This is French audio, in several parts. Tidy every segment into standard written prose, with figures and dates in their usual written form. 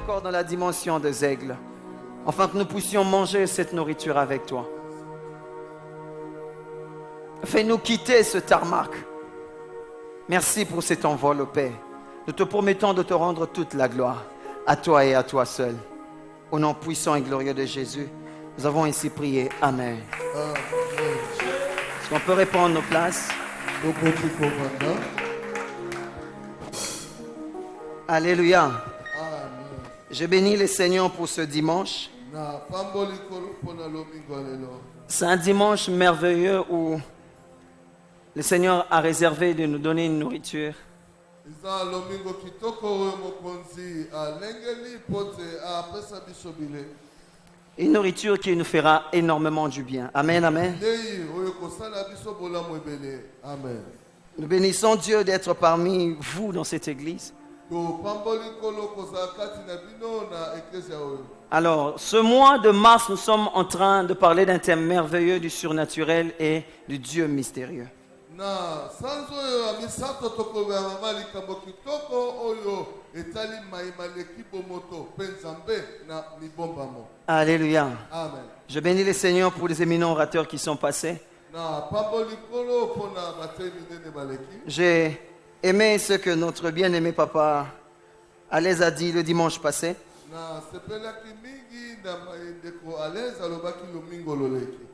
encore dans la dimension des aigles, afin que nous puissions manger cette nourriture avec toi. Fais-nous quitter ce tarmac. Merci pour cet envol, ô Père. Nous te promettons de te rendre toute la gloire, à toi et à toi seul. Au nom puissant et glorieux de Jésus, nous avons ainsi prié. Amen. Est-ce qu'on peut reprendre nos places? Alléluia. Amen. Je bénis le Seigneur pour ce dimanche. C'est un dimanche merveilleux où le Seigneur a réservé de nous donner une nourriture. Une nourriture qui nous fera énormément du bien. Amen, amen. Nous bénissons Dieu d'être parmi vous dans cette église. Alors, ce mois de mars, nous sommes en train de parler d'un thème merveilleux du surnaturel et du Dieu mystérieux. Alléluia. Amen. Je bénis le Seigneur pour les éminents orateurs qui sont passés. J'ai aimé ce que notre bien-aimé papa Alaise a dit le dimanche passé.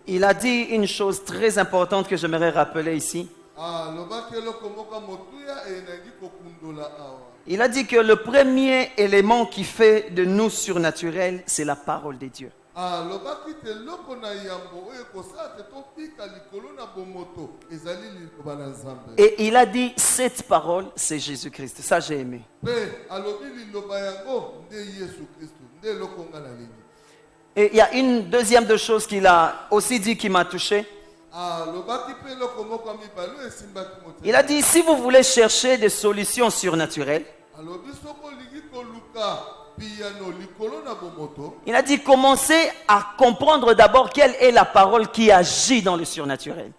Il a dit une chose très importante que j'aimerais rappeler ici. Il a dit que le premier élément qui fait de nous surnaturels, c'est la parole de Dieu. Et il a dit, cette parole, c'est Jésus-Christ. Ça, j'ai aimé. Et il y a une deuxième de choses qu'il a aussi dit qui m'a touché. Il a dit, si vous voulez chercher des solutions surnaturelles, il a dit, commencez à comprendre d'abord quelle est la parole qui agit dans le surnaturel.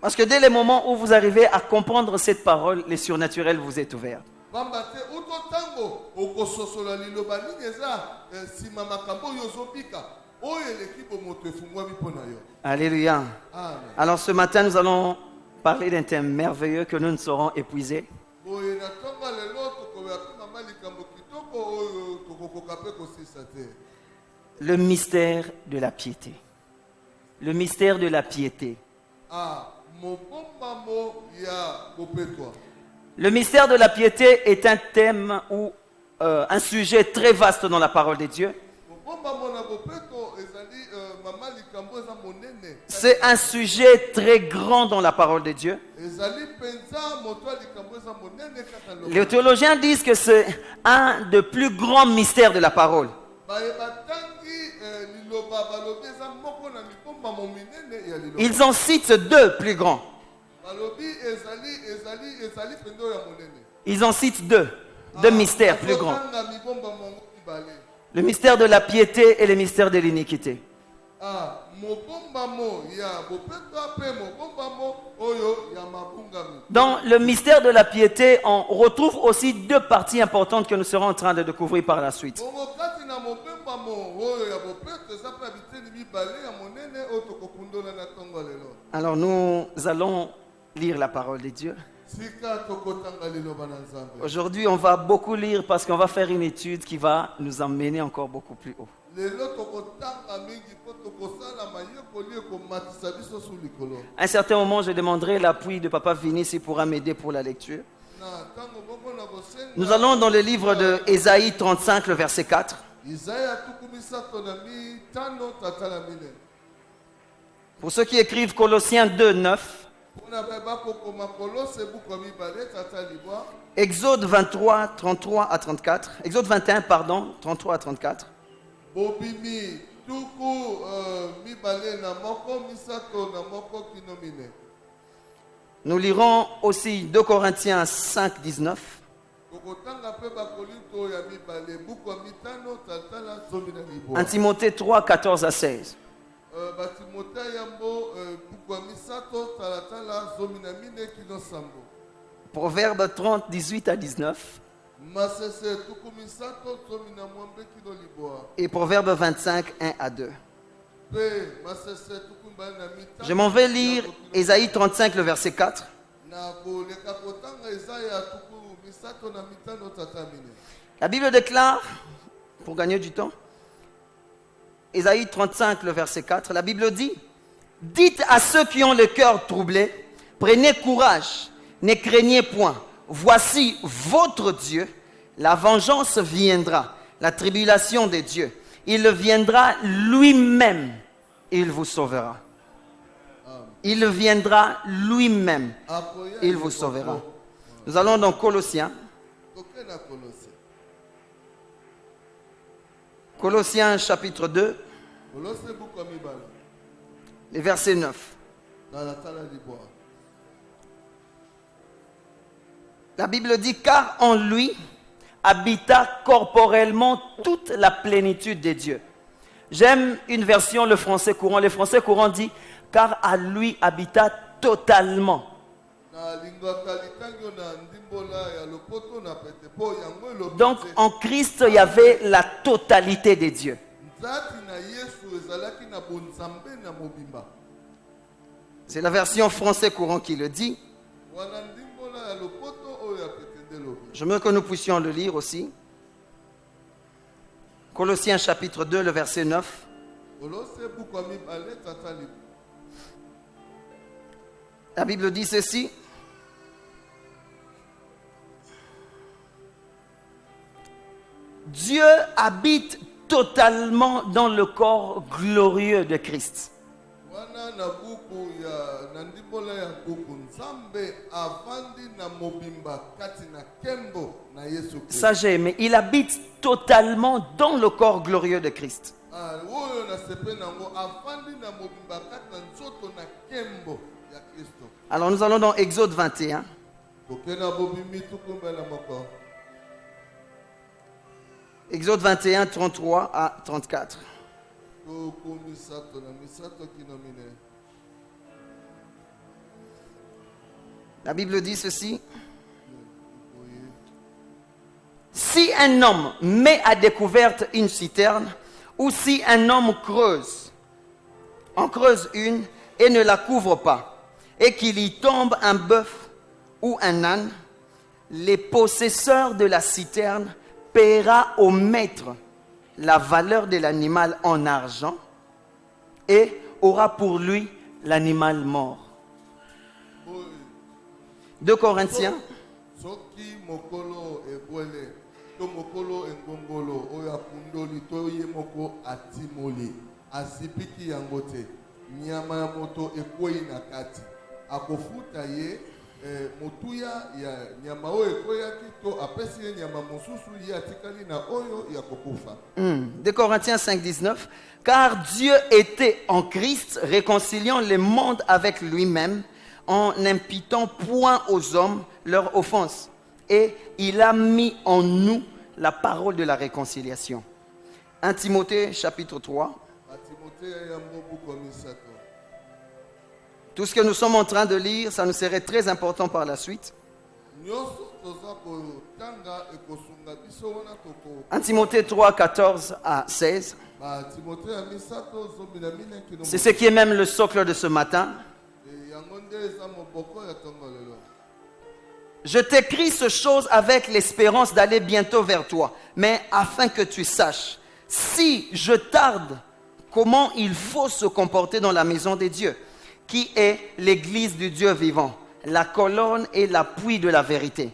Parce que dès le moment où vous arrivez à comprendre cette parole, le surnaturel vous est ouvert. Alléluia. Amen. Alors ce matin, nous allons parler d'un thème merveilleux que nous ne saurons épuiser. Le mystère de la piété. Le mystère de la piété. Le mystère de la piété est un thème ou un sujet très vaste dans la parole de Dieu. C'est un sujet très grand dans la parole de Dieu. Les théologiens disent que c'est un des plus grands mystères de la parole. Ils en citent deux plus grands. Ils en citent deux mystères plus grands. Le mystère de la piété et le mystère de l'iniquité. Dans le mystère de la piété, on retrouve aussi deux parties importantes que nous serons en train de découvrir par la suite. Alors nous allons lire la parole de Dieu. Aujourd'hui, on va beaucoup lire parce qu'on va faire une étude qui va nous emmener encore beaucoup plus haut. À un certain moment, je demanderai l'appui de Papa Vinny s'il pourra m'aider pour la lecture. Nous allons dans le livre de Ésaïe 35, le verset 4. Pour ceux qui écrivent Colossiens 2, 9. Exode 23, 33 à 34. Exode 21, pardon, 33 à 34. Nous lirons aussi 2 Corinthiens 5, 19. « 1 Timothée 3, 14 à 16. Proverbe 30, 18 à 19. Et Proverbe 25, 1 à 2. Je m'en vais lire Ésaïe 35, le verset 4. La Bible déclare, pour gagner du temps, Ésaïe 35, le verset 4, la Bible dit: dites à ceux qui ont le cœur troublé, prenez courage, ne craignez point. Voici votre Dieu, la vengeance viendra, la tribulation des dieux. Il viendra lui-même, il vous sauvera. Il viendra lui-même, il vous sauvera. Nous allons dans Colossiens. Colossiens chapitre 2, le verset 9. La Bible dit: car en lui habita corporellement toute la plénitude des dieux. J'aime une version, le français courant. Le français courant dit: car à lui habita totalement. Donc en Christ, il y avait la totalité des dieux. C'est la version français courant qui le dit. J'aimerais que nous puissions le lire aussi. Colossiens chapitre 2, le verset 9. La Bible dit ceci: Dieu habite totalement dans le corps glorieux de Christ. Ça j'ai aimé. Il habite totalement dans le corps glorieux de Christ. Alors nous allons dans Exode 21. Exode 21, 33 à 34. La Bible dit ceci: si un homme met à découvert une citerne, ou si un homme en creuse une et ne la couvre pas, et qu'il y tombe un bœuf ou un âne, les possesseurs de la citerne paiera au maître la valeur de l'animal en argent et aura pour lui l'animal mort. 2 Corinthiens. De Corinthiens 5, 19. Car Dieu était en Christ, réconciliant le monde avec lui-même, en n'imputant point aux hommes leur offense. Et il a mis en nous la parole de la réconciliation. 1 Timothée chapitre 3. Tout ce que nous sommes en train de lire, ça nous serait très important par la suite. 1 Timothée 3, 14 à 16. C'est ce qui est même le socle de ce matin. Je t'écris ces choses avec l'espérance d'aller bientôt vers toi, mais afin que tu saches, si je tarde, comment il faut se comporter dans la maison des dieux, qui est l'église du Dieu vivant, la colonne et l'appui de la vérité.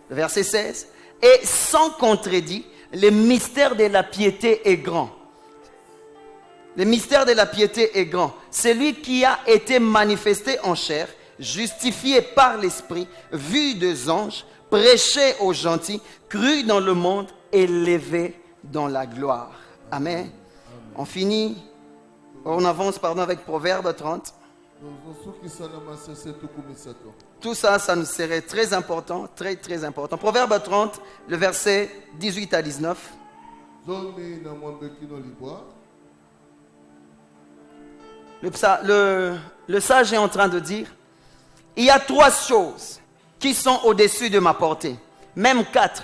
Verset 16. Et sans contredit, le mystère de la piété est grand. Le mystère de la piété est grand. Celui qui a été manifesté en chair, justifié par l'Esprit, vu des anges, prêché aux gentils, cru dans le monde, élevé dans la gloire. Amen. On avance avec Proverbe 30. Tout ça, ça nous serait très important, très très important. Proverbe 30, le verset 18 à 19. Le sage est en train de dire, il y a 3 choses qui sont au-dessus de ma portée, même 4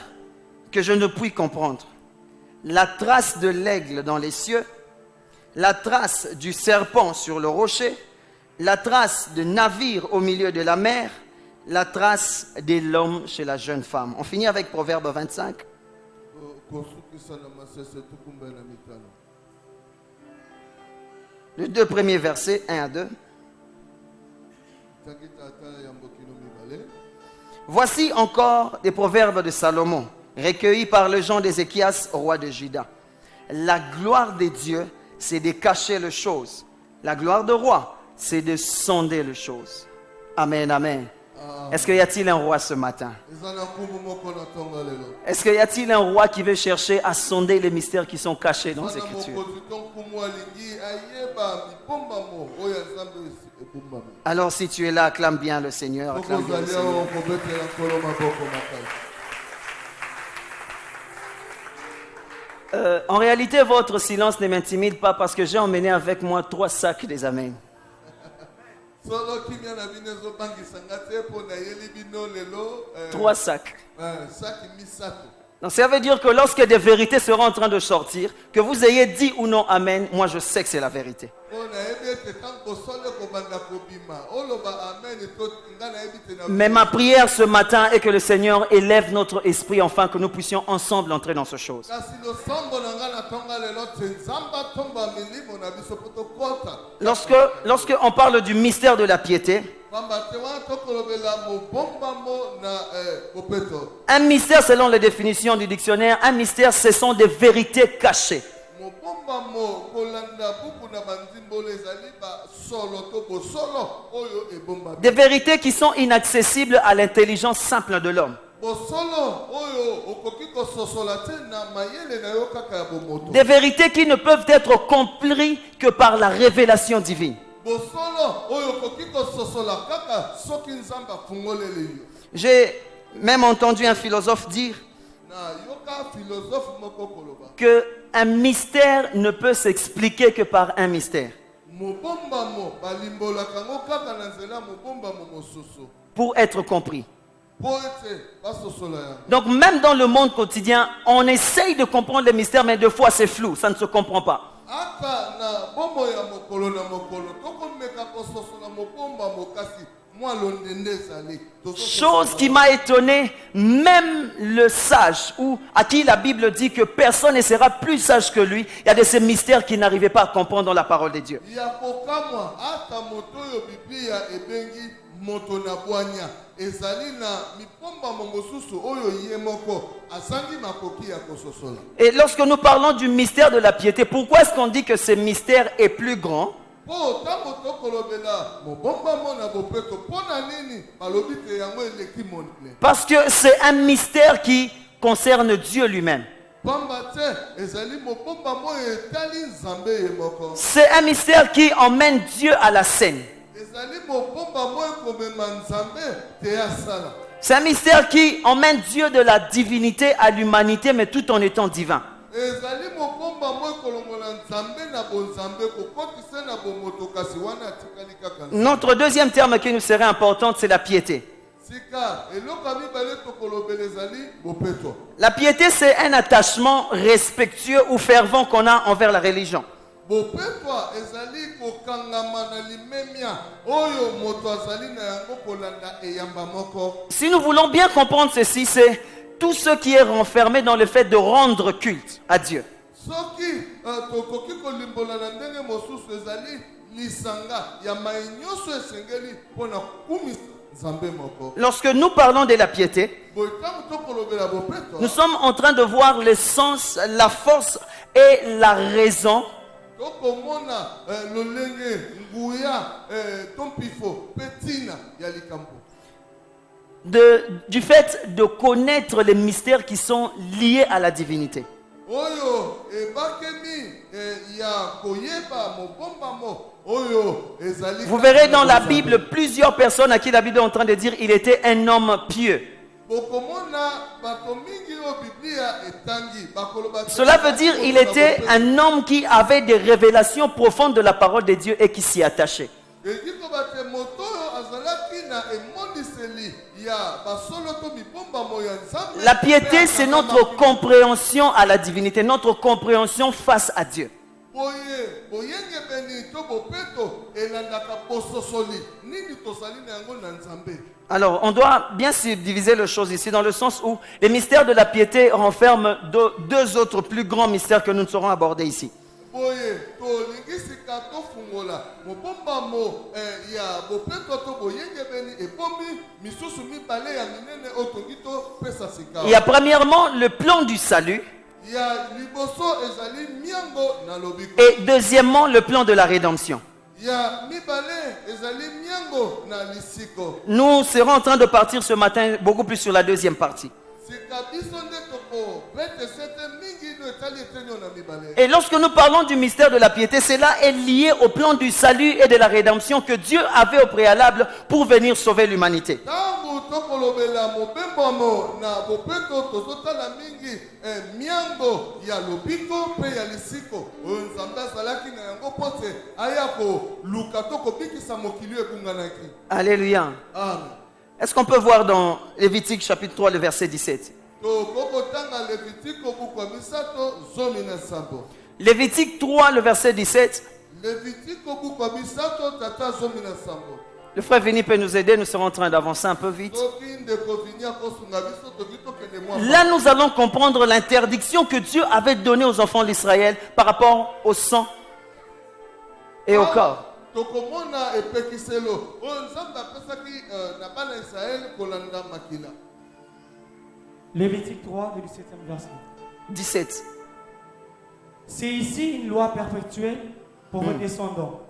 que je ne puis comprendre. La trace de l'aigle dans les cieux, la trace du serpent sur le rocher, la trace de navire au milieu de la mer, la trace de l'homme chez la jeune femme. On finit avec Proverbe 25. Les 2 premiers versets, 1 à 2. Voici encore des proverbes de Salomon, recueillis par le genre d'Ézéchias, roi de Juda. La gloire de Dieu, c'est de cacher les choses. La gloire de roi, c'est de sonder les choses. Amen, amen. Est-ce qu'il y a-t-il un roi ce matin? Est-ce qu'il y a-t-il un roi qui veut chercher à sonder les mystères qui sont cachés dans les Écritures? Alors si tu es là, acclame bien le Seigneur. Acclame bien le Seigneur. En réalité, votre silence ne m'intimide pas parce que j'ai emmené avec moi 3 sacs des amens. 3 sacs. Donc ça veut dire que lorsque des vérités seront en train de sortir, que vous ayez dit ou non amen, moi je sais que c'est la vérité. Mais ma prière ce matin est que le Seigneur élève notre esprit afin que nous puissions ensemble entrer dans ces choses. Lorsque on parle du mystère de la piété, un mystère selon les définitions du dictionnaire, un mystère ce sont des vérités cachées. Des vérités qui sont inaccessibles à l'intelligence simple de l'homme. Des vérités qui ne peuvent être comprises que par la révélation divine. J'ai même entendu un philosophe dire qu'un mystère ne peut s'expliquer que par un mystère. Pour être compris. Donc même dans le monde quotidien, on essaye de comprendre les mystères, mais des fois c'est flou, ça ne se comprend pas. Chose qui m'a étonné, même le sage, ou à qui la Bible dit que personne ne sera plus sage que lui, il y a de ces mystères qu'il n'arrivait pas à comprendre dans la parole de Dieu. Et lorsque nous parlons du mystère de la piété, pourquoi est-ce qu'on dit que ce mystère est plus grand? Parce que c'est un mystère qui concerne Dieu lui-même. C'est un mystère qui emmène Dieu à la scène. C'est un mystère qui emmène Dieu de la divinité à l'humanité, mais tout en étant divin. Notre deuxième terme qui nous serait important, c'est la piété. La piété, c'est un attachement respectueux ou fervent qu'on a envers la religion. Si nous voulons bien comprendre ceci, c'est tout ce qui est renfermé dans le fait de rendre culte à Dieu. Lorsque nous parlons de la piété, nous sommes en train de voir le sens, la force et la raison du fait de connaître les mystères qui sont liés à la divinité. Vous verrez dans la Bible plusieurs personnes à qui la Bible est en train de dire il était un homme pieux. Cela veut dire qu'il était un homme qui avait des révélations profondes de la parole de Dieu et qui s'y attachait. La piété, c'est notre compréhension à la divinité, notre compréhension face à Dieu. Alors, on doit bien subdiviser les choses ici dans le sens où les mystères de la piété renferment deux autres plus grands mystères que nous ne saurons aborder ici. Il y a premièrement le plan du salut. Et deuxièmement, le plan de la rédemption. Nous serons en train de partir ce matin beaucoup plus sur la deuxième partie. Et lorsque nous parlons du mystère de la piété, cela est lié au plan du salut et de la rédemption que Dieu avait au préalable pour venir sauver l'humanité. Alléluia. Est-ce qu'on peut voir dans Lévitique chapitre 3 le verset 17? Lévitique 3 le verset 17. Le frère Vini peut nous aider, nous serons en train d'avancer un peu vite. Là, nous allons comprendre l'interdiction que Dieu avait donnée aux enfants d'Israël par rapport au sang et au corps. Lévitique 3, le 17e verset. 17. C'est ici une loi perpétuelle pour vos descendants.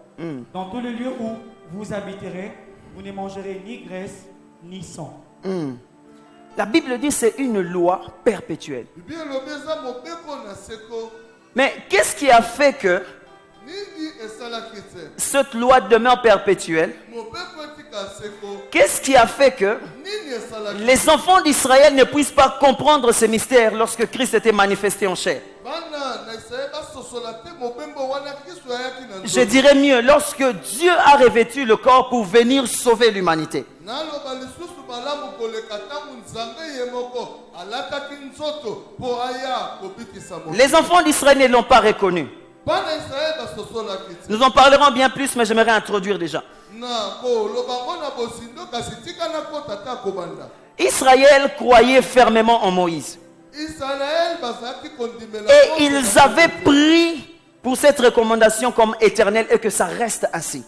Dans tous les lieux où vous habiterez, vous ne mangerez ni graisse ni sang. La Bible dit que c'est une loi perpétuelle. Mais qu'est-ce qui a fait que cette loi demeure perpétuelle? Qu'est-ce qui a fait que les enfants d'Israël ne puissent pas comprendre ces mystères lorsque Christ était manifesté en chair? Je dirais mieux, lorsque Dieu a revêtu le corps pour venir sauver l'humanité. Les enfants d'Israël ne l'ont pas reconnu. Nous en parlerons bien plus, mais j'aimerais introduire déjà. Israël croyait fermement en Moïse. Et ils avaient pris pour cette recommandation comme éternelle et que ça reste ainsi.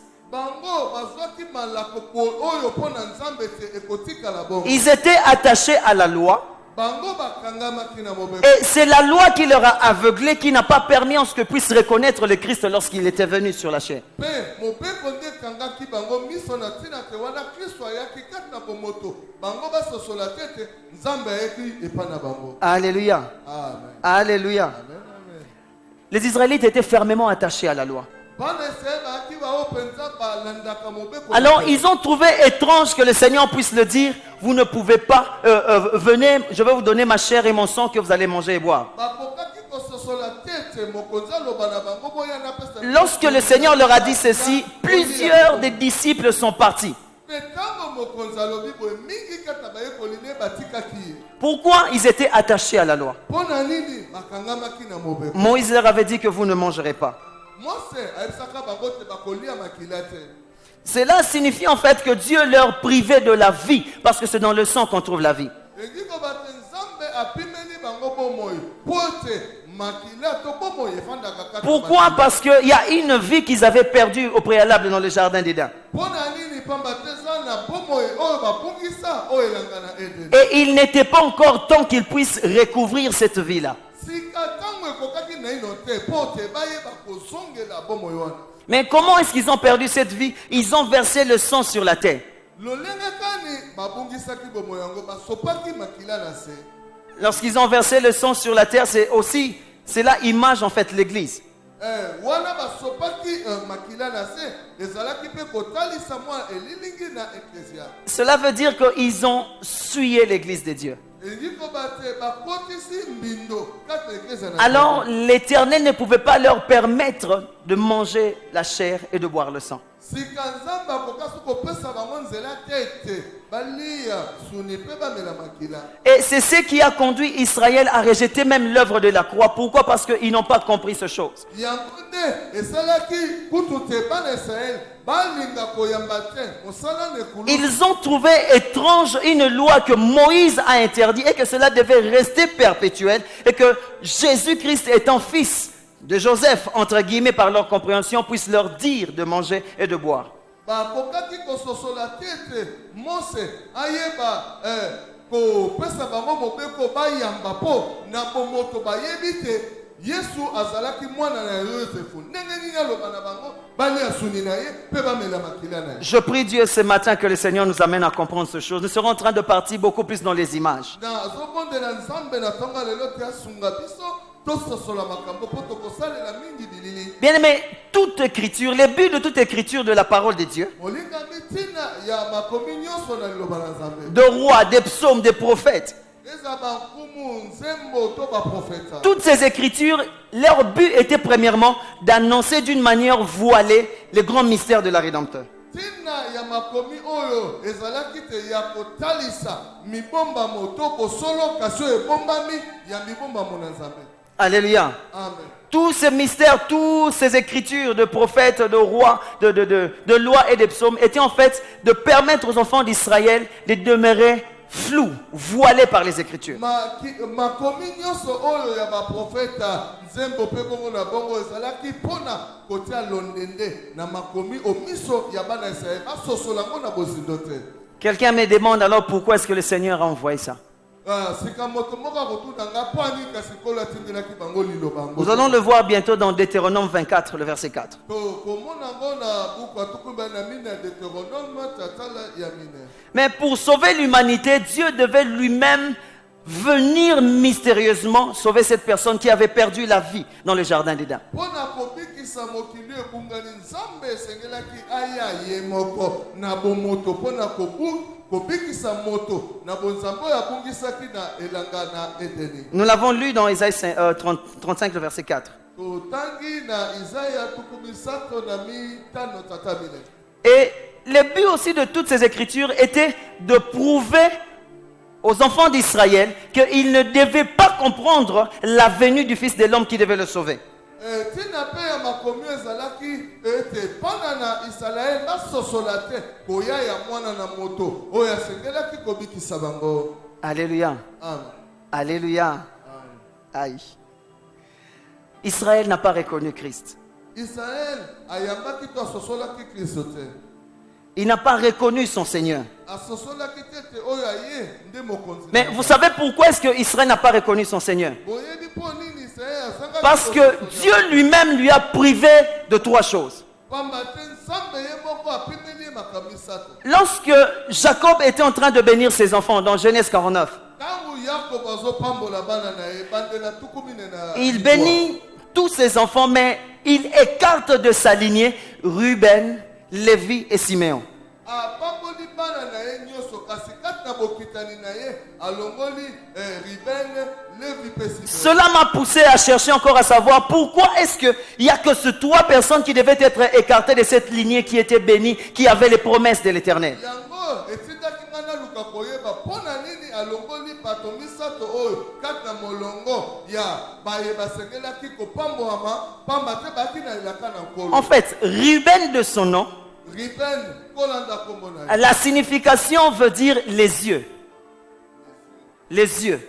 Ils étaient attachés à la loi. Et c'est la loi qui leur a aveuglé, qui n'a pas permis en ce que puissent reconnaître le Christ lorsqu'il était venu sur la chair. Alléluia. Alléluia. Les Israélites étaient fermement attachés à la loi. Alors ils ont trouvé étrange que le Seigneur puisse le dire: vous ne pouvez pas, venez, je vais vous donner ma chair et mon sang que vous allez manger et boire. Lorsque le Seigneur leur a dit ceci, plusieurs des disciples sont partis. Pourquoi ils étaient attachés à la loi? Moïse leur avait dit que vous ne mangerez pas. Cela signifie en fait que Dieu leur privait de la vie, parce que c'est dans le sang qu'on trouve la vie. Pourquoi? Parce qu'il y a une vie qu'ils avaient perdue au préalable dans le jardin d'Éden. Et il n'était pas encore temps qu'ils puissent recouvrir cette vie-là. Mais comment est-ce qu'ils ont perdu cette vie? Ils ont versé le sang sur la terre. Lorsqu'ils ont versé le sang sur la terre, c'est là image en fait l'église. wana basopaki makila na se ezalaki pe kotalisa mwa elilingi na eklesia. Cela veut dire qu'ils ont souillé l'église de Dieu. Alors l'Éternel ne pouvait pas leur permettre de manger la chair et de boire le sang. Et c'est ce qui a conduit Israël à rejeter même l'œuvre de la croix. Pourquoi? Parce qu'ils n'ont pas compris ces choses. Ils ont trouvé étrange une loi que Moïse a interdite et que cela devait rester perpétuel et que Jésus-Christ étant fils de Joseph, entre guillemets, par leur compréhension, puisse leur dire de manger et de boire. Je prie Dieu ce matin que le Seigneur nous amène à comprendre ces choses. Nous serons en train de partir beaucoup plus dans les images. Bien aimé, toute écriture, le but de toute écriture de la parole de Dieu, de rois, des psaumes, des prophètes, toutes ces écritures, leur but était premièrement d'annoncer d'une manière voilée le grand mystère de la rédempteur. Alléluia. Amen. Tous ces mystères, toutes ces écritures de prophètes, de rois, de lois et de psaumes étaient en fait de permettre aux enfants d'Israël de demeurer flous, voilés par les écritures. Quelqu'un me demande alors pourquoi est-ce que le Seigneur a envoyé ça. Nous allons le voir bientôt dans Deutéronome 24, le verset 4. Mais pour sauver l'humanité, Dieu devait lui-même venir mystérieusement sauver cette personne qui avait perdu la vie dans le jardin d'Éden. Nous l'avons lu dans Isaïe 35, le verset 4. Et le but aussi de toutes ces écritures était de prouver aux enfants d'Israël qu'ils ne devaient pas comprendre la venue du Fils de l'homme qui devait le sauver. Alléluia. Alléluia. Aïe. Israël n'a pas reconnu Christ. Il n'a pas reconnu son Seigneur. Mais vous savez pourquoi est-ce que Israël n'a pas reconnu son Seigneur? Parce que Dieu lui-même lui a privé de trois choses. Lorsque Jacob était en train de bénir ses enfants dans Genèse 49, il bénit tous ses enfants, mais il écarte de sa lignée Ruben, Lévi et Siméon. Cela m'a poussé à chercher encore à savoir pourquoi est-ce qu'il n'y a que ces trois personnes qui devaient être écartées de cette lignée qui était bénie, qui avait les promesses de l'Éternel. En fait, Ruben de son nom, la signification veut dire les yeux. Les yeux.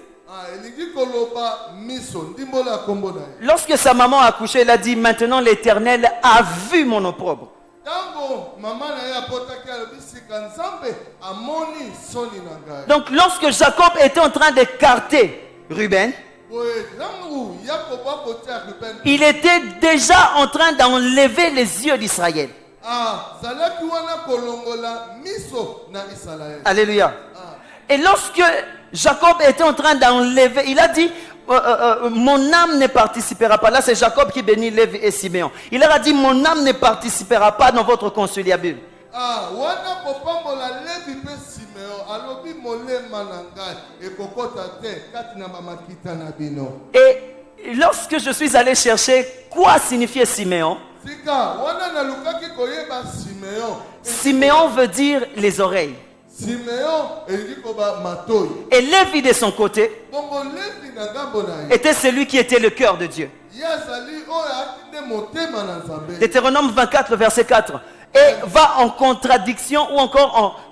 Lorsque sa maman a accouché, elle a dit: maintenant l'Éternel a vu mon opprobre. Donc lorsque Jacob était en train d'écarter Ruben, il était déjà en train d'enlever les yeux d'Israël. Alléluia. Et lorsque Jacob était en train d'enlever, il a dit: mon âme ne participera pas. Là, c'est Jacob qui bénit Lévi et Siméon. Il leur a dit, mon âme ne participera pas dans votre conciliabule. Ah, wana kopambola Levi pe Simeon alobi molema na ngai ekokota te kati na mamakita na bino. Et lorsque je suis allé chercher quoi signifiait Siméon, Sika wana na lukaki koyeba Simeon. Siméon veut dire les oreilles. Simeon elingi koba matoi. Et Lévi de son côté Bongo Levi na ngambo na ye. était celui qui était le cœur de Dieu. Yazali oyo akinde motema na Nzambe. Deutéronome 24, le verset 4. Et va en contradiction ou encore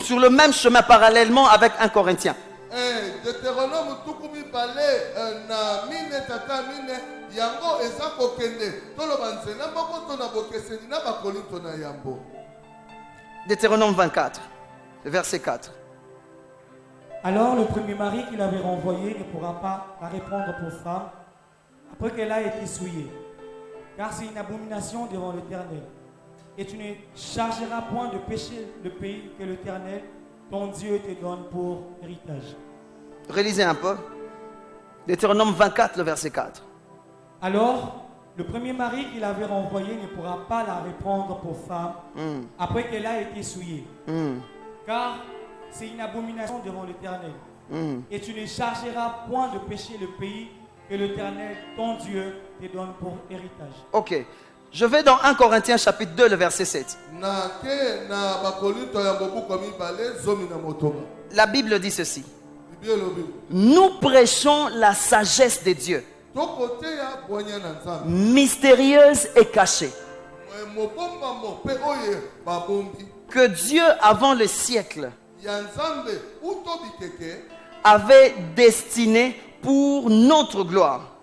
sur le même chemin parallèlement avec 1 Corinthien. Deutéronome tukumi pale na mine tata mine yango eza kokende toloba nzela moko to na bokeseni na bakolinto na yambo. Deutéronome 24, le verset 4. Alors le premier mari qu'il avait renvoyé ne pourra pas la reprendre pour femme après qu'elle a été souillée, car c'est une abomination devant l'Éternel. Et tu ne chargeras point de péché le pays que l'Éternel, ton Dieu, te donne pour héritage. Relisez un peu. Deutéronome 24, le verset 4. Alors, le premier mari qu'il avait renvoyé ne pourra pas la reprendre pour femme après qu'elle a été souillée, car c'est une abomination devant l'Éternel. Et tu ne chargeras point de péché le pays que l'Éternel, ton Dieu, te donne pour héritage. Ok. Je vais dans 1 Corinthiens chapitre 2, le verset 7. La Bible dit ceci. Nous prêchons la sagesse de Dieu, mystérieuse et cachée, que Dieu, avant le siècle, avait destinée pour notre gloire.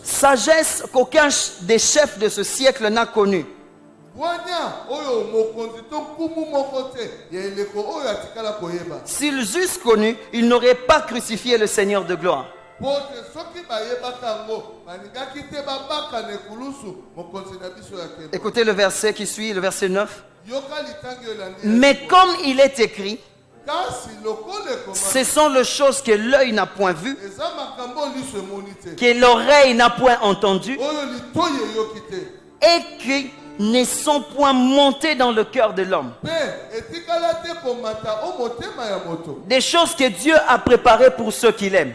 Sagesse qu'aucun des chefs de ce siècle n'a connue. S'ils eussent connu, ils n'auraient pas crucifié le Seigneur de gloire. Écoutez le verset qui suit, le verset 9. Mais comme il est écrit, ce sont les choses que l'œil n'a point vues, que l'oreille n'a point entendues, et qui ne sont point montées dans le cœur de l'homme. Des choses que Dieu a préparées pour ceux qui l'aiment.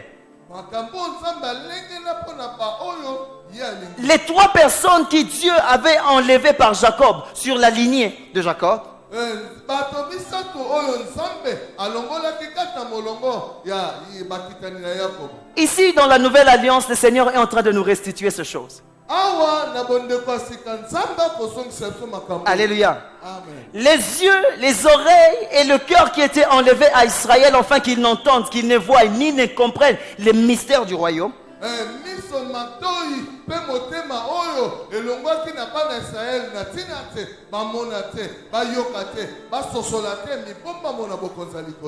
Les 3 personnes que Dieu avait enlevées par Jacob sur la lignée de Jacob, ici dans la nouvelle alliance, le Seigneur est en train de nous restituer ces choses. Alléluia. Amen. Les yeux, les oreilles et le cœur qui étaient enlevés à Israël afin qu'ils n'entendent, qu'ils ne voient ni ne comprennent les mystères du royaume.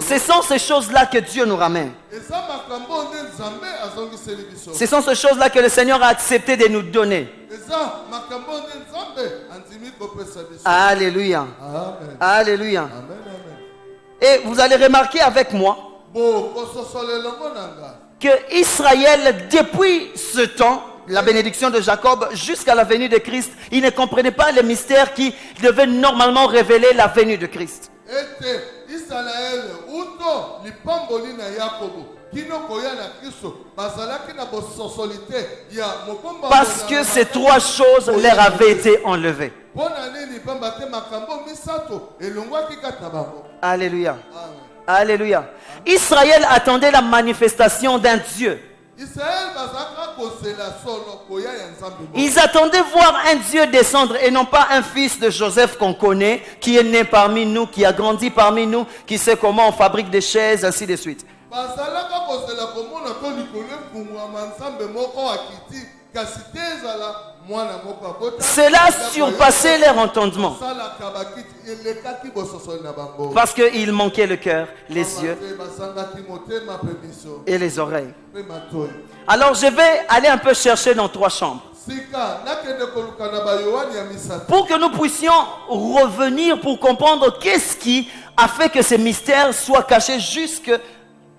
Ce sont ces choses-là que Dieu nous ramène. Ce sont ces choses-là que le Seigneur a accepté de nous donner. Alléluia. Amen. Alléluia. Amen, amen. Et vous allez remarquer avec moi que Israël, depuis ce temps, la bénédiction de Jacob, jusqu'à la venue de Christ, il ne comprenait pas les mystères qui devaient normalement révéler la venue de Christ. Parce que ces 3 choses leur avaient été enlevées. Alléluia. Amen. Alléluia. Israël attendait la manifestation d'un Dieu. Ils attendaient voir un Dieu descendre et non pas un fils de Joseph qu'on connaît, qui est né parmi nous, qui a grandi parmi nous, qui sait comment on fabrique des chaises, ainsi de suite. Cela surpassait leur entendement. Parce qu'il manquait le cœur, les yeux et les oreilles. Alors je vais aller un peu chercher dans 3 chambres. Pour que nous puissions revenir pour comprendre qu'est-ce qui a fait que ces mystères soient cachés jusqu'à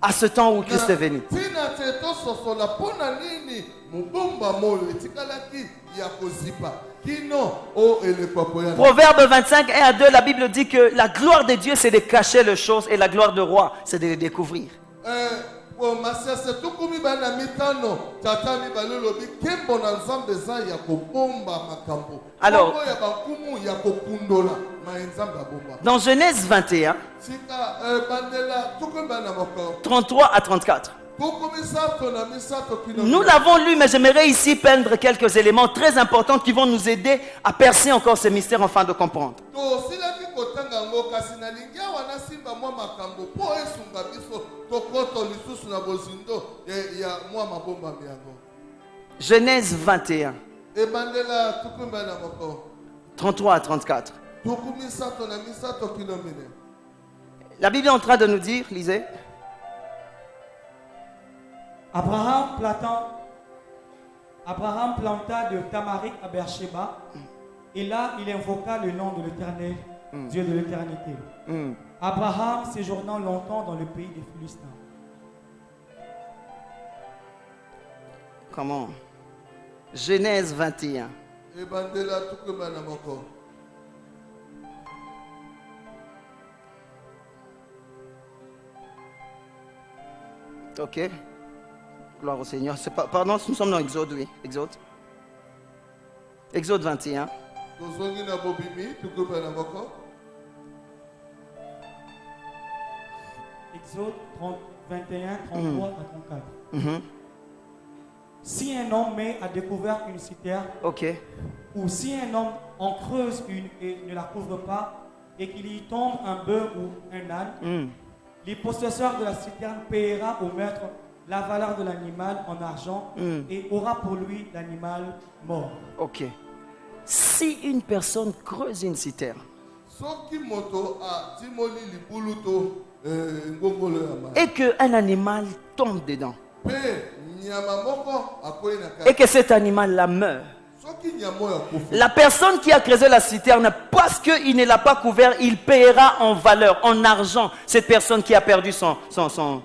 à ce temps où Christ est venu. Tina te tososola pona nini mubumba moyo etikalaki ya kozipa kino o elepapoya. Proverbe 25, 1 à 2, la Bible dit que la gloire de Dieu, c'est de cacher les choses et la gloire du roi, c'est de les découvrir. Masiase tukumi bana mitano tata mibale lobi kembo na nzambe za ya kobomba makambo. Alors, ya bakumu ya kokundola ma nzambe bomba. Dans Genèse 21, Sika bandela tukumi bana moko 33 à 34. tukumi sato na misato kino. Nous l'avons lu, mais j'aimerais ici peindre quelques éléments très importants qui vont nous aider à percer encore ces mystères afin de comprendre. To silaki kotanga ngo kasi na lingia wana simba mwa makambo po esunga biso tokoto lisusu na bozindo ya mwa mabomba miango. Genèse 21, Ebandela tukumi bana moko 33 à 34. tukumi sato na misato kino mine. La Bible est en train de nous dire, lisez. Abraham planta de Tamarik à Beersheba, et là il invoqua le nom de l'Éternel, Dieu de l'éternité. Abraham séjournant longtemps dans le pays des Philistins. Comment? Genèse 21. Ebandela tukumi bana moko. Ok. Gloire au Seigneur. Pardon, nous sommes dans Exode, oui. Exode. Exode 21. Tozongi na bobimi tukumi bana moko. Exode 21, 33 à 34. Si un homme met à découvert une citerne, Ok. ou si un homme en creuse une et ne la couvre pas, et qu'il y tombe un bœuf ou un âne, le possesseur de la citerne paiera au maître la valeur de l'animal en argent et aura pour lui l'animal mort. Ok. Si une personne creuse une citerne Soki moto a timoli libuluto ngongolo ya ma. et qu'un animal tombe dedans Pe nyama moko akoyi na et kati. que cet animal-là meurt, Soki nyamo ya kufa. la personne qui a creusé la citerne, parce qu'il ne l'a pas couvert, il paiera en valeur, en argent, cette personne qui a perdu son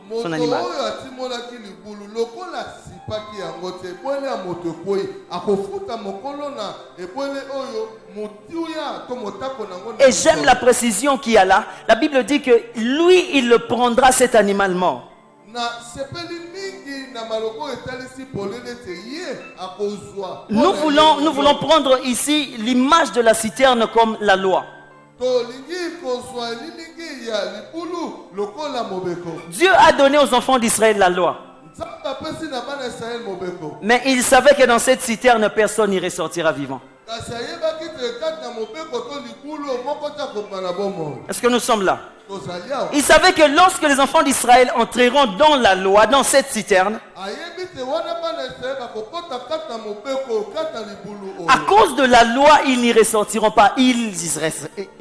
Moto animal. oyo atimolaki libulu lokola sipaki yango te ebwele ya moto ekweyi akofuta mokolo na ebwele oyo motuya to motako nango na Et j'aime la précision qu'il y a là. La Bible dit que lui, il le prendra, cet animal mort. na sepeli mingi na maloko etalisi polele te ye akozwa. Nous voulons prendre ici l'image de la citerne comme la loi. tolingi kozwa elilingi ya libulu lokola mobeko. Dieu a donné aux enfants d'Israël la loi. Nzambe apesi na bana Israel mobeko. Mais il savait que dans cette citerne, personne n'y ressortira vivant. Kasi ayebaki te kati na mobeko to libulu moko te akobima na bomoi. Est-ce que nous sommes là? Tozali awa. Il savait que lorsque les enfants d'Israël entreront dans la loi, dans cette citerne, Ayebi te wana bana Israel bakokota kati na mobeko kati na libulu oyo. à cause de la loi, ils n'y ressortiront pas. Ils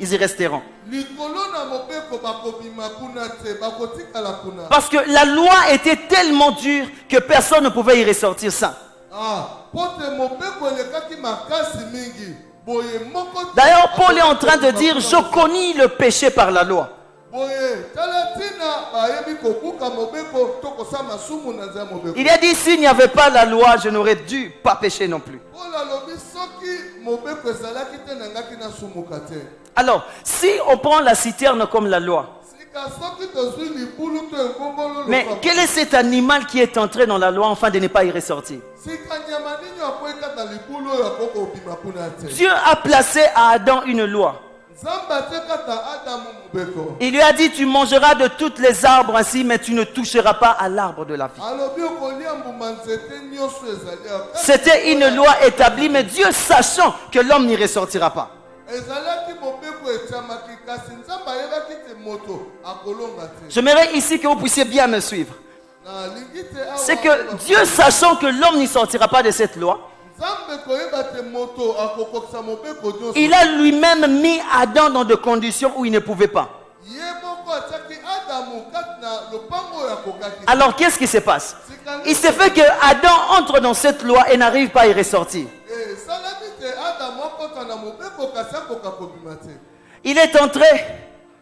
y resteront. Likolo na mobeko bakobima kuna te bakotikala kuna. Parce que la loi était tellement dure que personne ne pouvait y ressortir sans. Pote mobeko elekaki makasi mingi. Boye moko te. D'ailleurs, Paul est en train de dire, je connais le péché par la loi. Boye talatina bayebi kokuka mobeko to kosama sumu na nzambe mobeko. Il a dit, s'il n'y avait pas la loi, je n'aurais dû pas pécher non plus. Ola lobi soki mobeko ezalaki te nangaki na sumuka te. Alors, si on prend la citerne comme la loi, Sika soki tozwi libulu to ekongolo mais lokola. quel est cet animal qui est entré dans la loi afin de ne pas y ressortir? Sika nyama nini akoyi kati na libulu oyo akoko obima kuna te. Dieu a placé à Adam une loi. Nzambe atekata Adamu mobeko. Il lui a dit, tu mangeras de toutes les arbres ainsi, mais tu ne toucheras pas à l'arbre de la vie. Alobi okolia mbuma nzete nyonso ezali awa. C'était une loi établie, mais Dieu sachant que l'homme n'y ressortira pas. Ezalaki mobeko etiamaki kasi Nzambe ayebaki te moto akolonga te. J'aimerais ici que vous puissiez bien me suivre. Na lingi te awa. C'est que Dieu sachant que l'homme n'y sortira pas de cette loi, Nzambe koyeba te moto akokokisa mobeko nyonso. il a lui-même mis Adam dans des conditions où il ne pouvait pas. Ye moko atiaki Adamu kati na lopango oyo akokaki. Alors qu'est-ce qui se passe? Il se fait que Adam entre dans cette loi et n'arrive pas à y ressortir. Salami te Adamu akota na mobeko kasi akoka kobima te. Il est entré,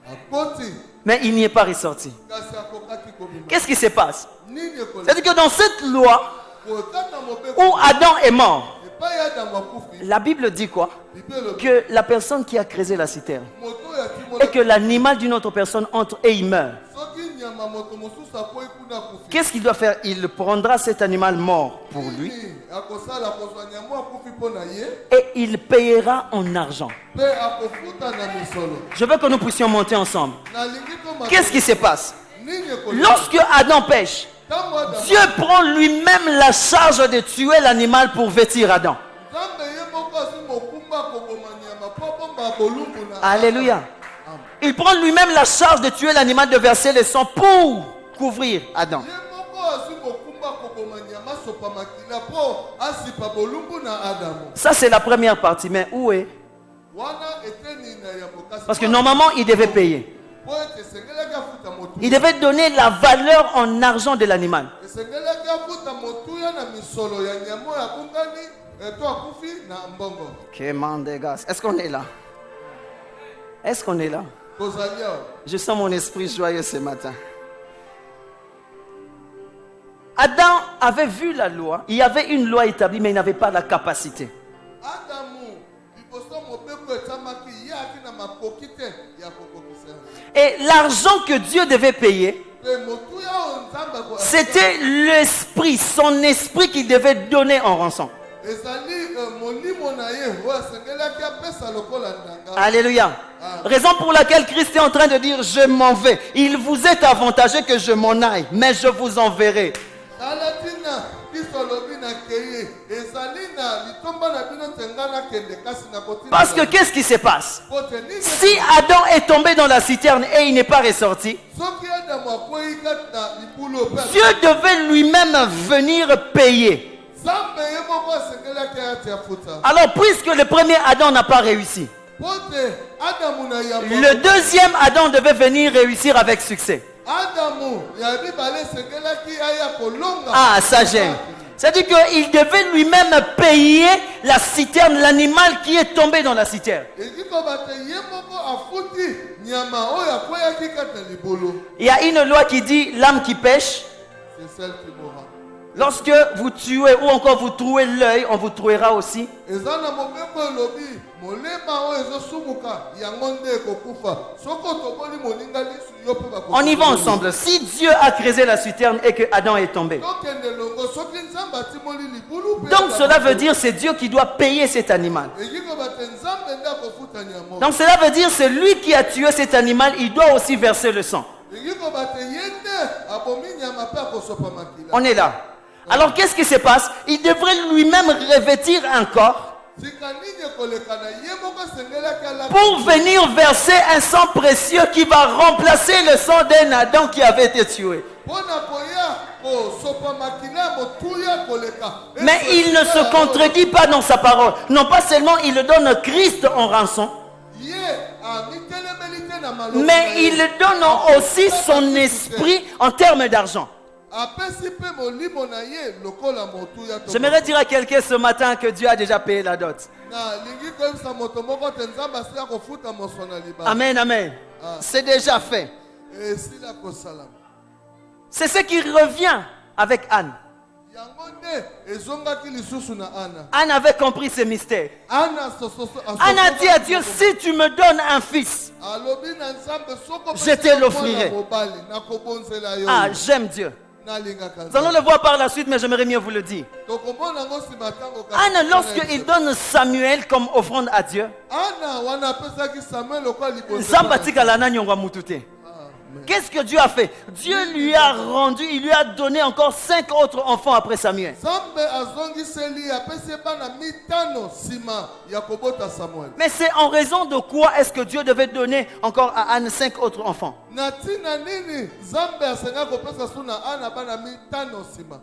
Akoti mais il n'y est pas ressorti. kasi akokaki kobima. Qu'est-ce qui se passe? nini ekoleka C'est-à-dire que dans cette loi kokata mobeko où Adam est mort, epai ya Adamu akufi la Bible dit quoi? Bible elobi Que la personne qui a creusé la citerne moto oyo atimola et que l'animal d'une autre personne entre et il meurt. soki nyama moto mosusu akwei kuna akufi Qu'est-ce qu'il doit faire? Il prendra cet animal mort pour lui nini akosala kozwa nyama akufi mpo na ye et il payera en argent. mpe akofuta na misolo Je veux que nous puissions monter ensemble. nalingi toma Qu'est-ce qui se passe? nini ekoleka Lorsque Adam pêche, ntango Adamu Dieu prend lui-même la charge de tuer l'animal pour vêtir Adam. nzambe ye moko azwi mokumba akoboma nyama mpo abomba bolumbu na Alléluia. Il prend lui-même la charge de tuer l'animal, de verser le sang pour couvrir Adam. ye moko azwi mokumba akoboma nyama sopa makila mpo asipa bolumbu na Adamu Ça, c'est la première partie. Mais où est? wana eteni na ya bokasi Parce que normalement, il devait payer. po ete esengelaki afuta motu Il devait donner la valeur en argent de l'animal. esengelaki afuta motuya na misolo ya nyama oyo akungani to akufi na mbongo Est-ce qu'on est là? Est-ce qu'on est là? kozali awa Je sens mon esprit joyeux ce matin. Adam avait vu la loi. Il y avait une loi établie, mais il n'avait pas la capacité. Adamu liboso mobeko etamaki ye aki na makoki te ya kokokisa Et l'argent que Dieu devait payer, mpe motuya oyo nzambe c'était l'esprit, son esprit qu'il devait donner en rançon. ezali molimo na ye oyo asengelaki apesa lokola ndanga Alléluia. Raison pour laquelle Christ est en train de dire, je m'en vais. Il vous est avantageux que je m'en aille, mais je vous enverrai. tala tina kristo alobi na keye ezali na litomba na bino ntenga nakende kasi na kotina Parce que qu'est-ce qui se passe? po te nini Si Adam est tombé dans la citerne et il n'est pas ressorti, soki adamu akwei kati na libulu mpe Dieu devait lui-même venir payer. nzambe ye moko asengelaki ati afuta Alors, puisque le premier Adam n'a pas réussi, po te adamu na ya le deuxième Adam devait venir réussir avec succès. adamu ya mibale esengelaki aya kolonga Ah, ça j'aime. C'est-à-dire qu'il devait lui-même payer la citerne, l'animal qui est tombé dans la citerne. eki koba te ye moko afuti nyama oyo akweyaki kati na libulu Il y a une loi qui dit, l'âme qui pêche, c'est celle qui mourra lorsque vous tuez ou encore vous trouez l'œil, on vous trouera aussi. eza na mobeko elobi molema oyo ezosumuka yango nde ekokufa soki otoboli moninga lisu yo mpe On y va ensemble. Si Dieu a creusé la citerne et que Adam est tombé, tokende longo soki nzambe atimoli libulu mpe donc cela veut dire c'est Dieu qui doit payer cet animal. eki koba te nzambe nde akofuta nyama Donc cela veut dire c'est lui qui a tué cet animal, il doit aussi verser le sang. eki koba te ye nde abomi nyama mpe akosopa makila On est là. Alors qu'est-ce qui se passe? Il devrait lui-même revêtir un corps tika nini ekoleka na ye moko asengelaki alaki pour venir verser un sang précieux qui va remplacer le sang d'un Adam qui avait été tué. mpo na koya kosopa makila ya motuya koleka Mais il ne se contredit pas dans sa parole. Non pas seulement il donne Christ en rançon, ye amitelemeli te na maloba na mais ye. il donne aussi son esprit en termes d'argent. apesi mpe molimo na ye lokola motuya to J'aimerais dire à quelqu'un ce matin que Dieu a déjà payé la dot. nalingi koyebisa moto moko te nzambe asila kofuta moso na libala Amen, amen. C'est déjà fait. esila kosalama C'est ce qui revient avec Anne. yango nde ezongaki lisusu na ana Anne avait compris ce mystère. ana Anne a dit à Dieu, si tu me donnes un fils, alobi na nzambe soko Je te l'offrirai. mobali nakobonzela yo ah, j'aime Dieu. nalingaka Nous allons le voir par la suite, mais j'aimerais mieux vous le dire. tokomona yango nsima ntango kasi Anne, lorsqu'il donne Samuel comme offrande à Dieu, ana wana apesaki samuel lokola Nzamba tikala na nyongwa mutu te. Qu'est-ce que Dieu a fait? Dieu lui a rendu, il lui a donné encore 5 autres enfants après Samuel. nzambe azongiseli apesi bana mitano nsima ya kobota samuel Mais c'est en raison de quoi est-ce que Dieu devait donner encore à Anne 5 autres enfants? na ntina nini nzambe asenga kopesa so na ana bana mitano nsima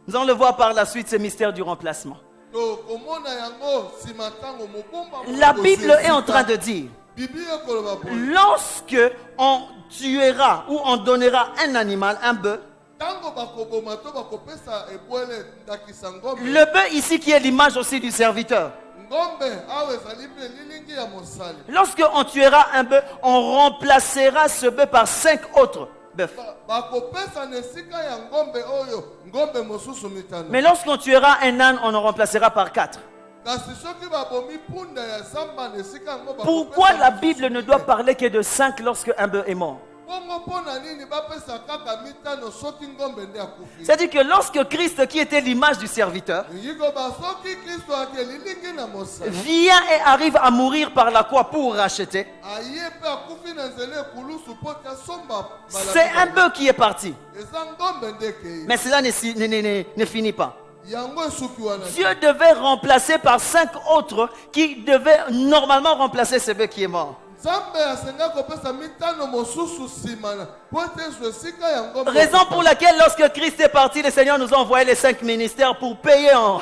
Nous allons le voir par la suite, ce mystère du remplacement. tokomona yango nsima ntango mobomba La Bible est en train de dire, bibi ekoloba boye lorsque on tuera ou on donnera un animal, un bœuf, ntango bakoboma to bakopesa ebwele ndakisa ngombe le bœuf ici qui est l'image aussi du serviteur. ngombe awa ezali mpe lilingi ya mosali Lorsque on tuera un bœuf, on remplacera ce bœuf par 5 autres bœuf. bakopesa na esika ya ngombe oyo ngombe mosusu mitano. Mais lorsqu'on tuera un âne, on en remplacera par 4. Kasi soki babomi punda ya zamba na esika yango bakopesa Pourquoi la mosusu Bible ne te. doit parler que de 5 lorsque un bœuf est mort? Bongo mpona nini bapesa kaka mitano soki ngombe nde akufi? C'est-à-dire que lorsque Christ, qui était l'image du serviteur, Lingi koba soki Kristo ake lilingi na mosala vient et arrive à mourir par la croix pour racheter, aye mpe akufi na nzela ekulusu mpo te asomba c'est un bœuf qui est parti. eza ngombe nde ekei Mais cela ne finit pas. yango esuki wana Dieu devait remplacer par 5 autres qui devaient normalement remplacer ce bœuf qui est mort. nzambe asenga kopesa mitano mosusu nsima na mpo te ezwa esika ya ngombe. Raison pour laquelle lorsque Christ est parti, le Seigneur nous a envoyé les 5 ministères pour payer en...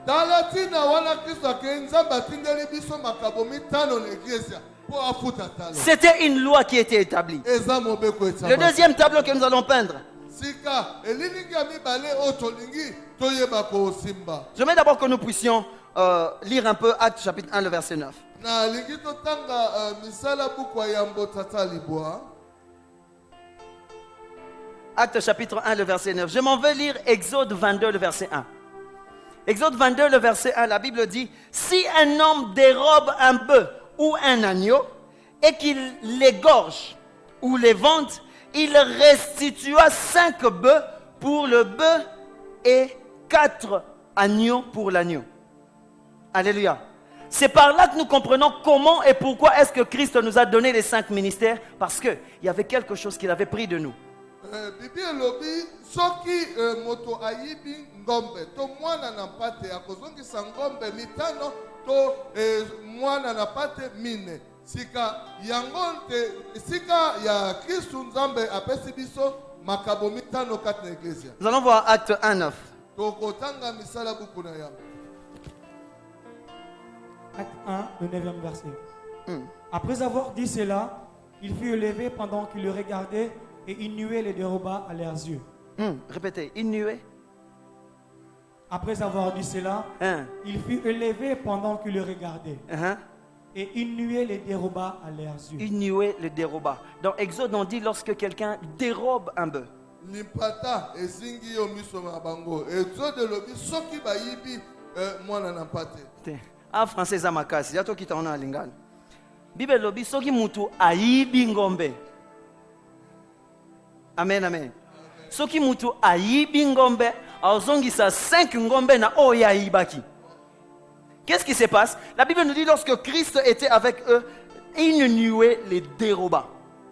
tala ntina wana kristo akei nzambe atindeli biso makabo mitano na eglise mpo afuta talo. C'était une loi qui était établie. eza mobeko Le etama deuxième tableau que nous allons peindre, sika elilingi ya mibale oyo tolingi toyeba kosimba. j'aimerais d'abord que nous puissions lire un peu Actes chapitre 1, le verset 9. nalingi totanga misala buku ya yambo tata libwa. Actes chapitre 1, le verset 9. Je m'en vais lire Exode 22, le verset 1. Exode 22, le verset 1, la Bible dit, si un homme dérobe un bœuf ou un agneau et qu'il l'égorge ou les vende, il restitua 5 bœufs pour le bœuf et 4 agneaux pour l'agneau. Alléluia. C'est par là que nous comprenons comment et pourquoi est-ce que Christ nous a donné les 5 ministères, parce qu'il y avait quelque chose qu'il avait pris de nous. bibi elobi soki moto ayibi ngombe to mwana na mpate akozongisa ngombe mitano to mwana na pate mine sika yango te sika ya kristu nzambe apesi biso makabo mitano kati na eglise. Nous allons voir Acte 1, 9. tokotanga misala buku na yambo. Acte 1, le 9e verset. Après avoir dit cela, il fut élevé pendant qu'il le regardait et une nuée les déroba à leurs yeux. Répétez, une nuée. Après avoir dit cela, il fut élevé pendant qu'il le regardait et une nuée les déroba à leurs yeux. Une nuée le déroba. Dans Exode, on dit lorsque quelqu'un dérobe un bœuf. limpata ezingi yo miso na bango ezode elobi soki bayibi mwana na mpate. Ah, français za makasi. Yato kitaona alingana. Bible lobi soki mutu ayibi ngombe. Amen, amen. Soki mutu ayibi ngombe, azongisa 5 ngombe na oya ayibaki. Qu'est-ce qui se passe? La Bible nous dit lorsque Christ était avec eux, une nuée les déroba.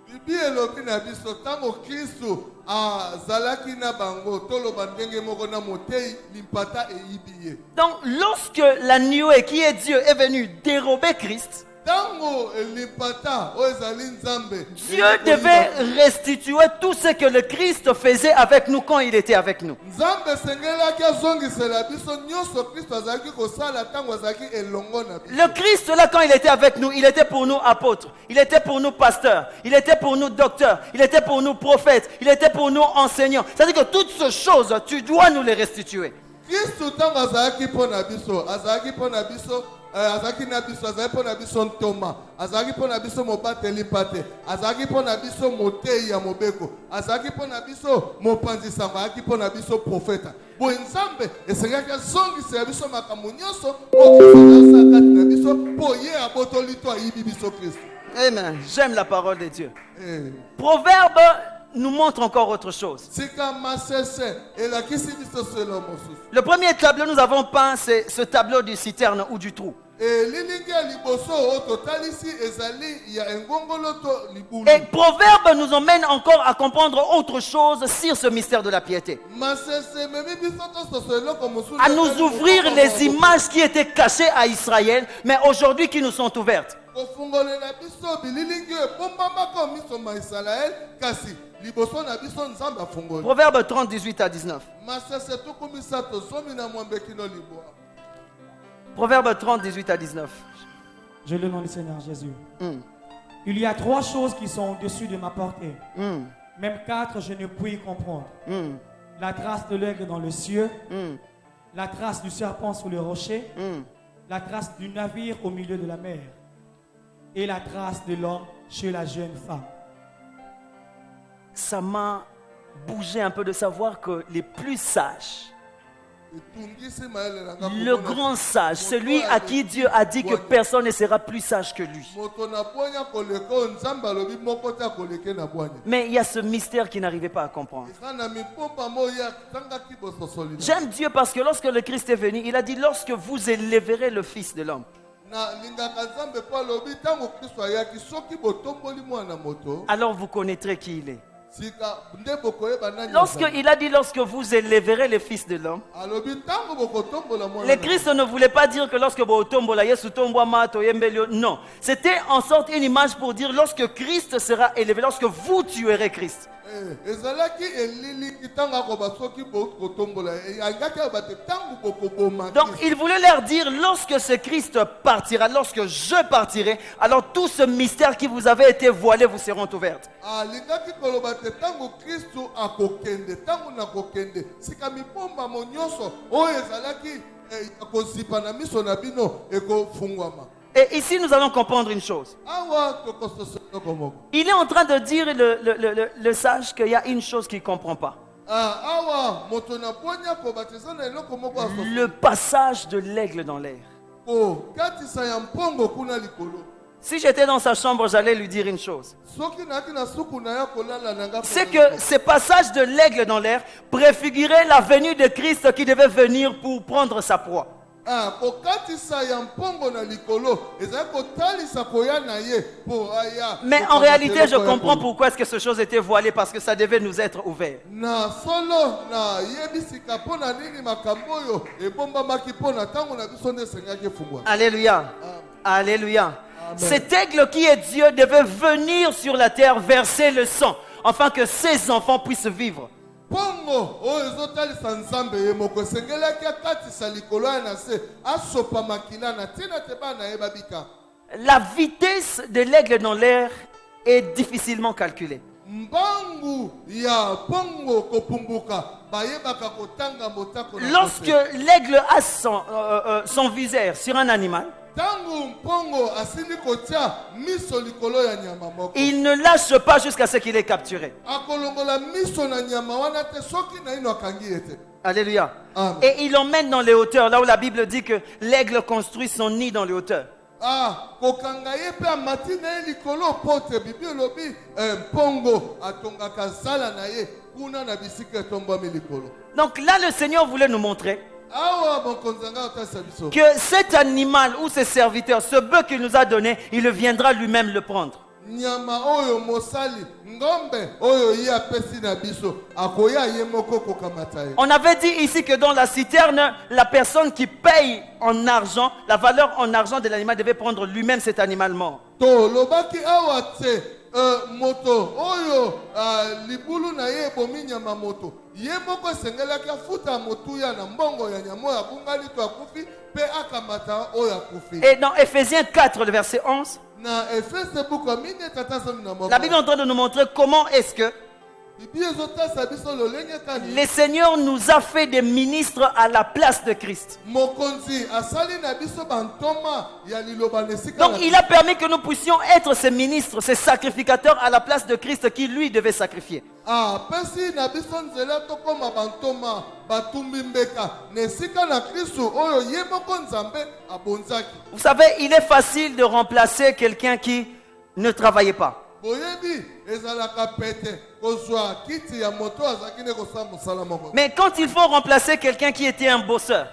bibi elobi na biso ntango kristu azalaki na bango toloba ndenge moko na motei limpata eyibi ye. Donc, lorsque la nuée qui est Dieu est venue dérober Christ, ntango limpata oyo ezali nzambe Dieu devait restituer tout ce que le Christ faisait avec nous quand il était avec nous. nzambe esengelaki azongisela biso nyonso kristu azalaki kosala ntango azalaki elongo na biso. Le Christ, là, quand il était avec nous, il était pour nous apôtres, il était pour nous pasteurs, il était pour nous docteurs, il était pour nous prophètes, il était pour nous enseignants. C'est-à-dire que toutes ces choses, tu dois nous les restituer. kristu ntango azalaki mpo na biso azalaki mpo na biso azalaki na biso azalaki mpo na biso ntoma azalaki mpo na biso mobateli mpate azalaki mpo na biso motei ya mobeko azalaki mpo na biso mopanzi sango azalaki mpo na biso profeta boye nzambe esengaki azongisela biso makambo nyonso okisaka kati na biso mpo ye abotoli to ayibi biso kristu. Amen. J'aime la parole de Dieu. Proverbe nous montre encore autre chose. sika masese elakisi biso selo mosusu. Le premier tableau nous avons peint, c'est ce tableau du citerne ou du trou. elilingi ya liboso oyo totalisi ezali ya engongolo to libulu. Et Proverbe nous emmène encore à comprendre autre chose sur ce mystère de la piété. masese memi biso tososo eloko mosusu À nous ouvrir les images qui étaient cachées à Israël, mais aujourd'hui qui nous sont ouvertes. kofungolela biso bililingi oyo ebombamaka miso ma israel kasi liboso na biso nzambe afungoli. Proverbe 30, 18 à 19. masese tuku misato zomi na mwambe kino libwa. Proverbe 30, 18 à 19. Je le nom du Seigneur Jésus. Il y a 3 choses qui sont au-dessus de ma portée. Même 4, je ne puis comprendre. La trace de l'aigle dans le cieux, la trace du serpent sur le rocher, la trace du navire au milieu de la mer et la trace de l'homme chez la jeune femme. ça m'a bougé un peu de savoir que les plus sages, le grand sage, celui à qui Dieu a dit que personne ne sera plus sage que lui. Mais il y a ce mystère qui n'arrivait pas à comprendre. J'aime Dieu parce que lorsque le Christ est venu, il a dit lorsque vous élèverez le Fils de l'homme. Alors vous connaîtrez qui il est. Lorsqu'il a dit lorsque vous élèverez le Fils de l'homme, le Christ ne voulait pas dire que lorsque vous tombolez, non, c'était en sorte une image pour dire lorsque Christ sera élevé, lorsque vous tuerez Christ. Donc il voulait leur dire lorsque ce Christ partira, lorsque je partirai, alors tout ce mystère qui vous avait été voilé vous seront ouverts. Et ici nous allons comprendre une chose. Il est en train de dire le sage qu'il y a une chose qu'il ne comprend pas. Le passage de l'aigle dans l'air. Si j'étais dans sa chambre, j'allais lui dire une chose. C'est que ce passage de l'aigle dans l'air préfigurait la venue de Christ qui devait venir pour prendre sa proie. Mais en réalité, je comprends pourquoi est-ce que cette chose était voilée, parce que ça devait nous être ouvert. Alléluia. Alléluia. Cet aigle qui est Dieu devait venir sur la terre verser le sang, afin que ses enfants puissent vivre. La vitesse de l'aigle dans l'air est difficilement calculée. Lorsque l'aigle a son viseur sur un animal, il ne lâche pas jusqu'à ce qu'il ait capturé. Alléluia. Et il l'emmène dans les hauteurs, là où la Bible dit que l'aigle construit son nid dans les hauteurs. Donc là, le Seigneur voulait nous montrer que cet animal ou ce serviteur, ce bœuf qu'il nous a donné, il viendra lui-même le prendre. On avait dit ici que dans la citerne, la personne qui paye en argent, la valeur en argent de l'animal devait prendre lui-même cet animal mort. Moto oyo libulu na ye bominyama moto ye moko sengelaki afuta motu ya na mbongo ya nyamo ya bungali to akufi pe akamata oyo akufi. Et dans Ephésiens 4 le verset 11, na Efese buku mine tatazo na moko, la Bible est en train de nous montrer comment est-ce que le Seigneur nous a fait des ministres à la place de Christ. Donc il a permis que nous puissions être ces ministres, ces sacrificateurs à la place de Christ qui lui devait sacrifier. Vous savez, il est facile de remplacer quelqu'un qui ne travaillait pas. Mais quand il faut remplacer quelqu'un qui était un bosseur,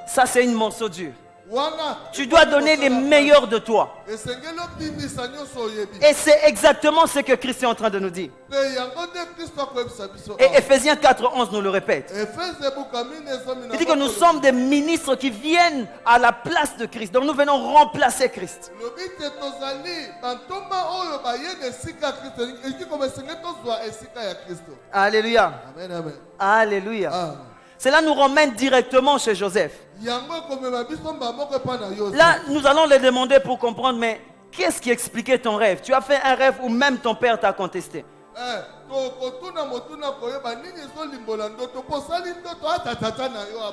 ça c'est une morceau dur. Tu dois donner les meilleurs de toi. Et c'est exactement ce que Christ est en train de nous dire. Et Ephésiens 4:11 nous le répète. Il dit que nous sommes des ministres qui viennent à la place de Christ. Donc nous venons remplacer Christ. Alléluia. Alléluia. Cela nous ramène directement chez Joseph. Là, nous allons les demander pour comprendre, mais qu'est-ce qui expliquait ton rêve? Tu as fait un rêve où même ton père t'a contesté.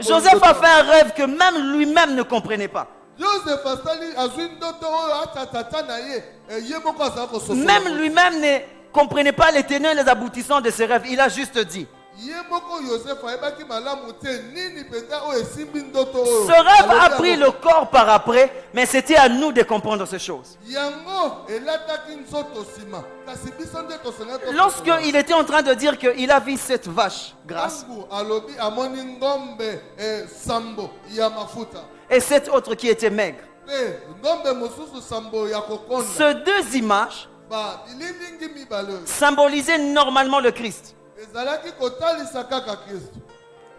Joseph a fait un rêve que même lui-même ne comprenait pas. Joseph asali azwi ndoto oyo ata tata na ye ye moko azala kososola. Même lui-même ne comprenait pas les tenants et les aboutissants de ses rêves. Il a juste dit. Ye moko Joseph ayebaki malamu te nini penza oyo esimbi ndoto oyo. Ce rêve a pris le corps par après, mais c'était à nous de comprendre ces choses. Yango elataki nzoto sima kasi biso nde tosenga to. Lorsqu'il était en train de dire qu'il a vu cette vache grasse Tangu alobi amoni ngombe sambo ya mafuta. et cette autre qui était maigre, Pe ngombe mosusu sambo ya kokonda. ces deux images Ba bililingi mibale. symbolisaient normalement le Christ. Ezalaki kotalisa kaka Kristo.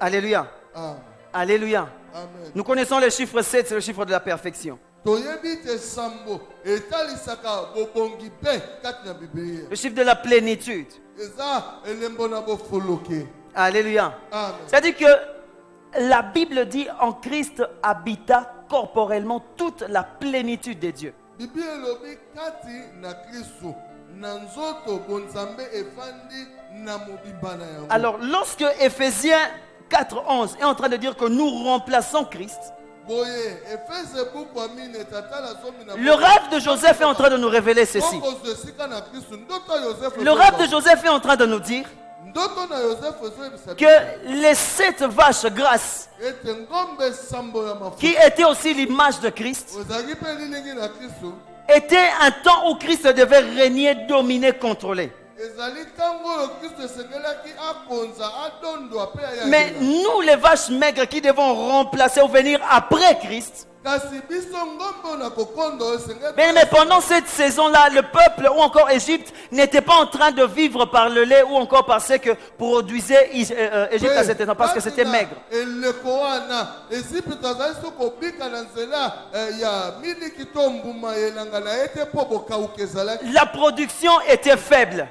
Alléluia. Amen. Alléluia. Amen. Nous connaissons le chiffre 7, c'est le chiffre de la perfection. Toyebi te sambo etalisaka bobongi pe kati na Biblia. Le chiffre de la plénitude. Eza elembo na bofoloke. Alléluia. Amen. C'est-à-dire que la Bible dit en Christ habita corporellement toute la plénitude de Dieu. Biblia elobi kati na Kristo na nzoto bonzambe efandi na mobimba na yango. Alors, lorsque Éphésiens 4:11 est en train de dire que nous remplaçons Christ, Boye Efese buku amine tatala zomi na. le rêve de Joseph est en train de nous révéler ceci. Boko zesika na Kristo ndoto Joseph. Le rêve de Joseph est en train de nous dire ndoto na Joseph ezobisa que les 7 vaches grasses, ete ngombe sambo ya mafuta. qui étaient aussi l'image de Christ, Ozaki pe lilingi na Kristo. étaient un temps où Christ devait régner, dominer, contrôler. Ezali tango oyo Kristo esengelaki akonza adondwa pe aya. Mais nous, les vaches maigres qui devons remplacer ou venir après Christ, Kasi biso ngombe na kokondo esengeli. mais pendant cette saison-là, le peuple ou encore Égypte n'était pas en train de vivre par le lait ou encore par ce que produisait Égypte à cet temps, parce que c'était maigre. Eleko wana Égypte azali so kobika na nzela ya miliki to mbuma elanga na ete po bokauka ezalaki. La production était faible.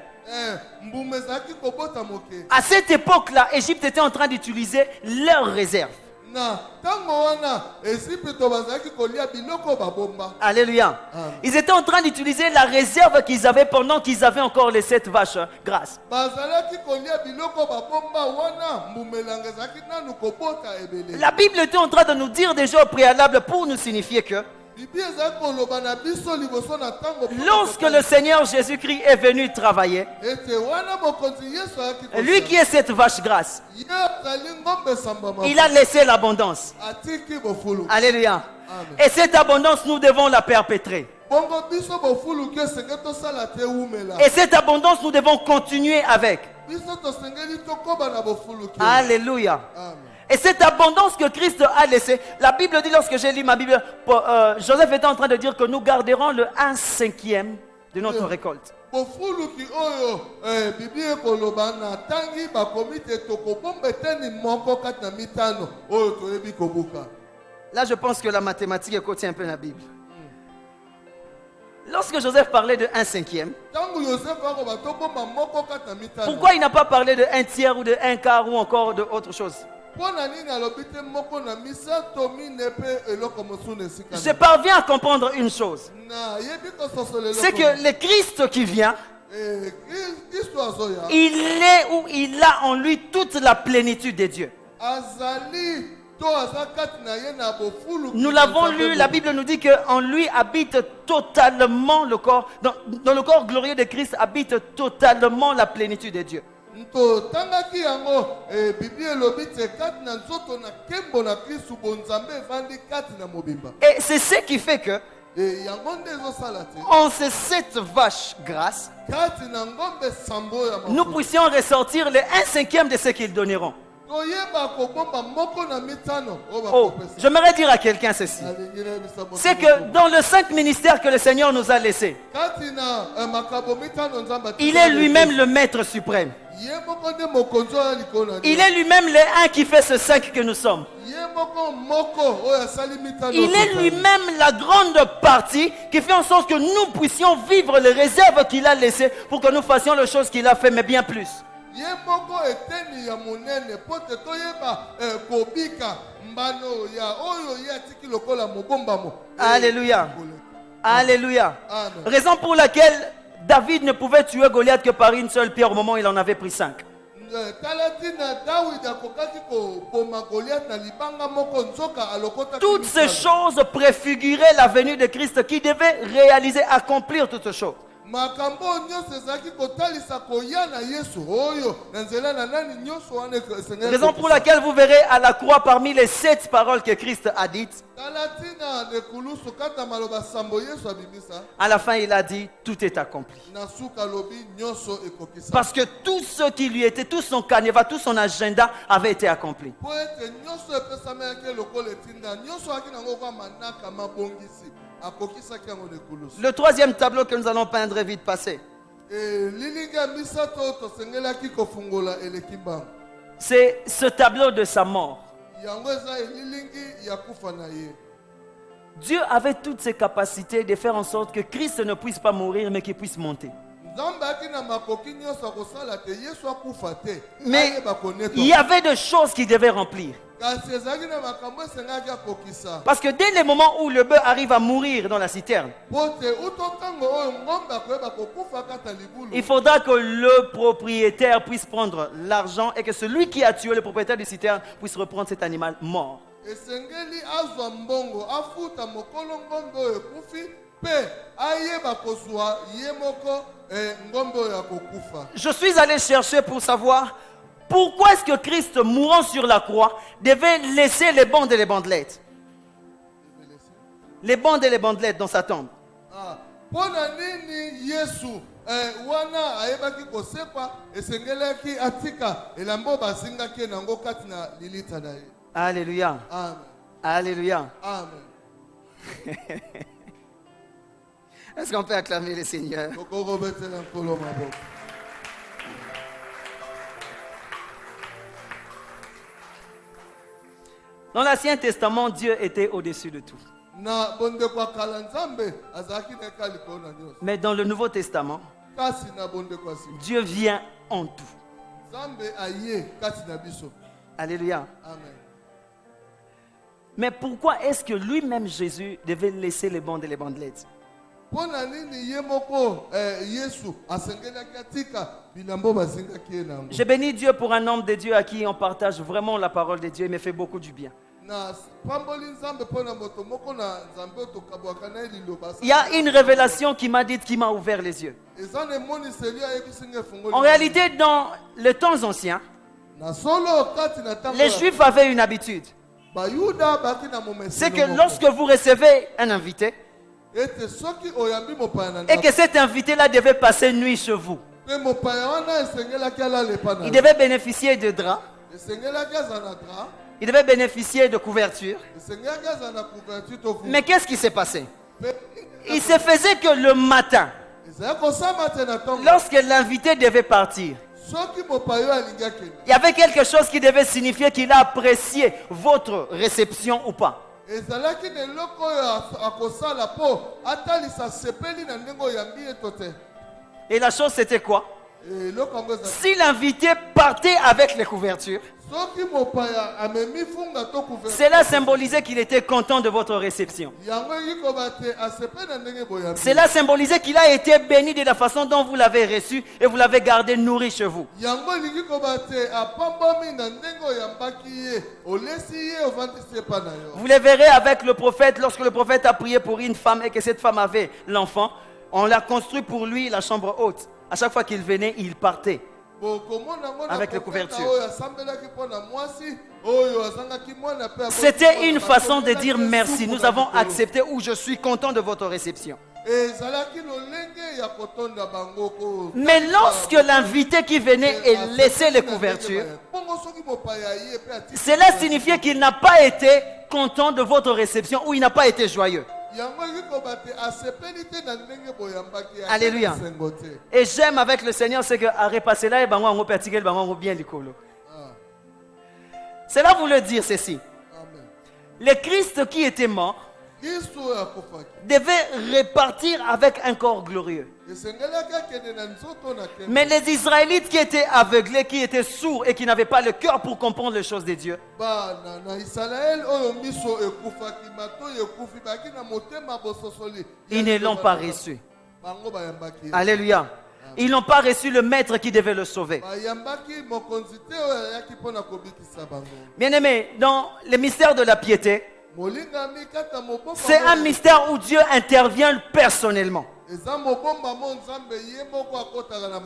Mbuma ezalaki kobota moke. À cette époque-là, Égypte était en train d'utiliser leurs réserves. Na tango wana Égypte bazalaki kolia biloko babomba. Alléluia. Amen. Ils étaient en train d'utiliser la réserve qu'ils avaient pendant qu'ils avaient encore les 7 vaches grasses. Bazalaki kolia biloko babomba wana mbuma elanga ezalaki nanu kobota ebele. La Bible était en train de nous dire déjà au préalable pour nous signifier que lorsque le Seigneur Jésus-Christ est venu travailler, lui qui est cette vache grasse, il a laissé l'abondance. Alléluia. Et cette abondance, nous devons la perpétrer. Et cette abondance, nous devons continuer avec. Alléluia. Et cette abondance que Christ a laissée, la Bible dit, lorsque j'ai lu ma Bible, Joseph était en train de dire que nous garderons le 1/5 de notre récolte. Là, je pense que la mathématique contient un peu la Bible. Lorsque Joseph parlait de 1/5, pourquoi il n'a pas parlé de 1/3 ou de 1/4 ou encore de autre chose? Je parviens à comprendre une chose. C'est que le Christ qui vient, il est où il a en lui toute la plénitude de Dieu. Nous l'avons lu, la Bible nous dit qu'en lui habite totalement le corps, dans le corps glorieux de Christ habite totalement la plénitude de Dieu. Et c'est ce qui fait que en ces 7 vaches grasses, nous puissions ressortir les 1/5 de ce qu'ils donneront. Oh, j'aimerais dire à quelqu'un ceci. C'est que dans le 5 ministères que le Seigneur nous a laissés, il est lui-même le maître suprême. Il est lui-même le 1 qui fait ce 5 que nous sommes. Il est lui-même la grande partie qui fait en sorte que nous puissions vivre les réserves qu'il a laissées pour que nous fassions les choses qu'il a fait, mais bien plus. Alléluia. Alléluia. Raison pour laquelle David ne pouvait tuer Goliath que par une seule pierre au moment où il en avait pris 5. Toutes ces choses préfiguraient la venue de Christ qui devait réaliser, accomplir toutes ces choses. Raison pour laquelle vous verrez à la croix parmi les 7 paroles que Christ a dites. À la fin, il a dit, tout est accompli. Parce que tout ce qui lui était, tout son canevas, tout son agenda avait été accompli. Le troisième tableau que nous allons peindre est vite passé. C'est ce tableau de sa mort. Dieu avait toutes ses capacités de faire en sorte que Christ ne puisse pas mourir mais qu'il puisse monter. Mais il y avait des choses qu'il devait remplir. Parce que dès le moment où le bœuf arrive à mourir dans la citerne, il faudra que le propriétaire puisse prendre l'argent et que celui qui a tué le propriétaire du citerne puisse reprendre cet animal mort. Je suis allé chercher pour savoir pourquoi est-ce que Christ, mourant sur la croix, devait laisser les bandes et les bandelettes. Les bandes et les bandelettes dans sa tombe. Alléluia. Amen. Alléluia. Amen. Est-ce qu'on peut acclamer le Seigneur? Dans l'Ancien Testament, Dieu était au-dessus de tout. Mais dans le Nouveau Testament, Dieu vient en tout. Alléluia. Amen. Mais pourquoi est-ce que lui-même Jésus devait laisser les bandes et les bandelettes? Je bénis Dieu pour un homme de Dieu à qui on partage vraiment la parole de Dieu. Il me fait beaucoup du bien. Il y a une révélation qui m'a dit, qui m'a ouvert les yeux. En réalité, dans les temps anciens, les Juifs avaient une habitude. C'est que lorsque vous recevez un invité, et que cet invité-là devait passer une nuit chez vous, il devait bénéficier de draps, il devait bénéficier de couverture. Mais qu'est-ce qui s'est passé? Il se faisait que le matin, lorsque l'invité devait partir, il y avait quelque chose qui devait signifier qu'il a apprécié votre réception ou pas. Et la chose c'était quoi? Si l'invité partait avec les couvertures, cela symbolisait qu'il était content de votre réception. Cela symbolisait qu'il a été béni de la façon dont vous l'avez reçu et vous l'avez gardé nourri chez vous. Vous le verrez avec le prophète, lorsque le prophète a prié pour une femme et que cette femme avait l'enfant, on l'a construit pour lui la chambre haute. À chaque fois qu'il venait, il partait avec les couvertures. C'était une façon de dire merci. Nous avons accepté ou je suis content de votre réception. Mais lorsque l'invité qui venait et laissait les couvertures, cela signifiait qu'il n'a pas été content de votre réception ou il n'a pas été joyeux. Alléluia. Et j'aime avec le Seigneur, c'est que à repasser là, bien l'écolo. Cela voulait dire ceci. Le Christ qui était mort devait repartir avec un corps glorieux. Mais les Israélites qui étaient aveuglés, qui étaient sourds et qui n'avaient pas le cœur pour comprendre les choses de Dieu, ils ne l'ont pas reçu. Alléluia. Ils n'ont pas reçu le maître qui devait le sauver. Bien-aimés, dans le mystère de la piété, c'est un mystère où Dieu intervient personnellement.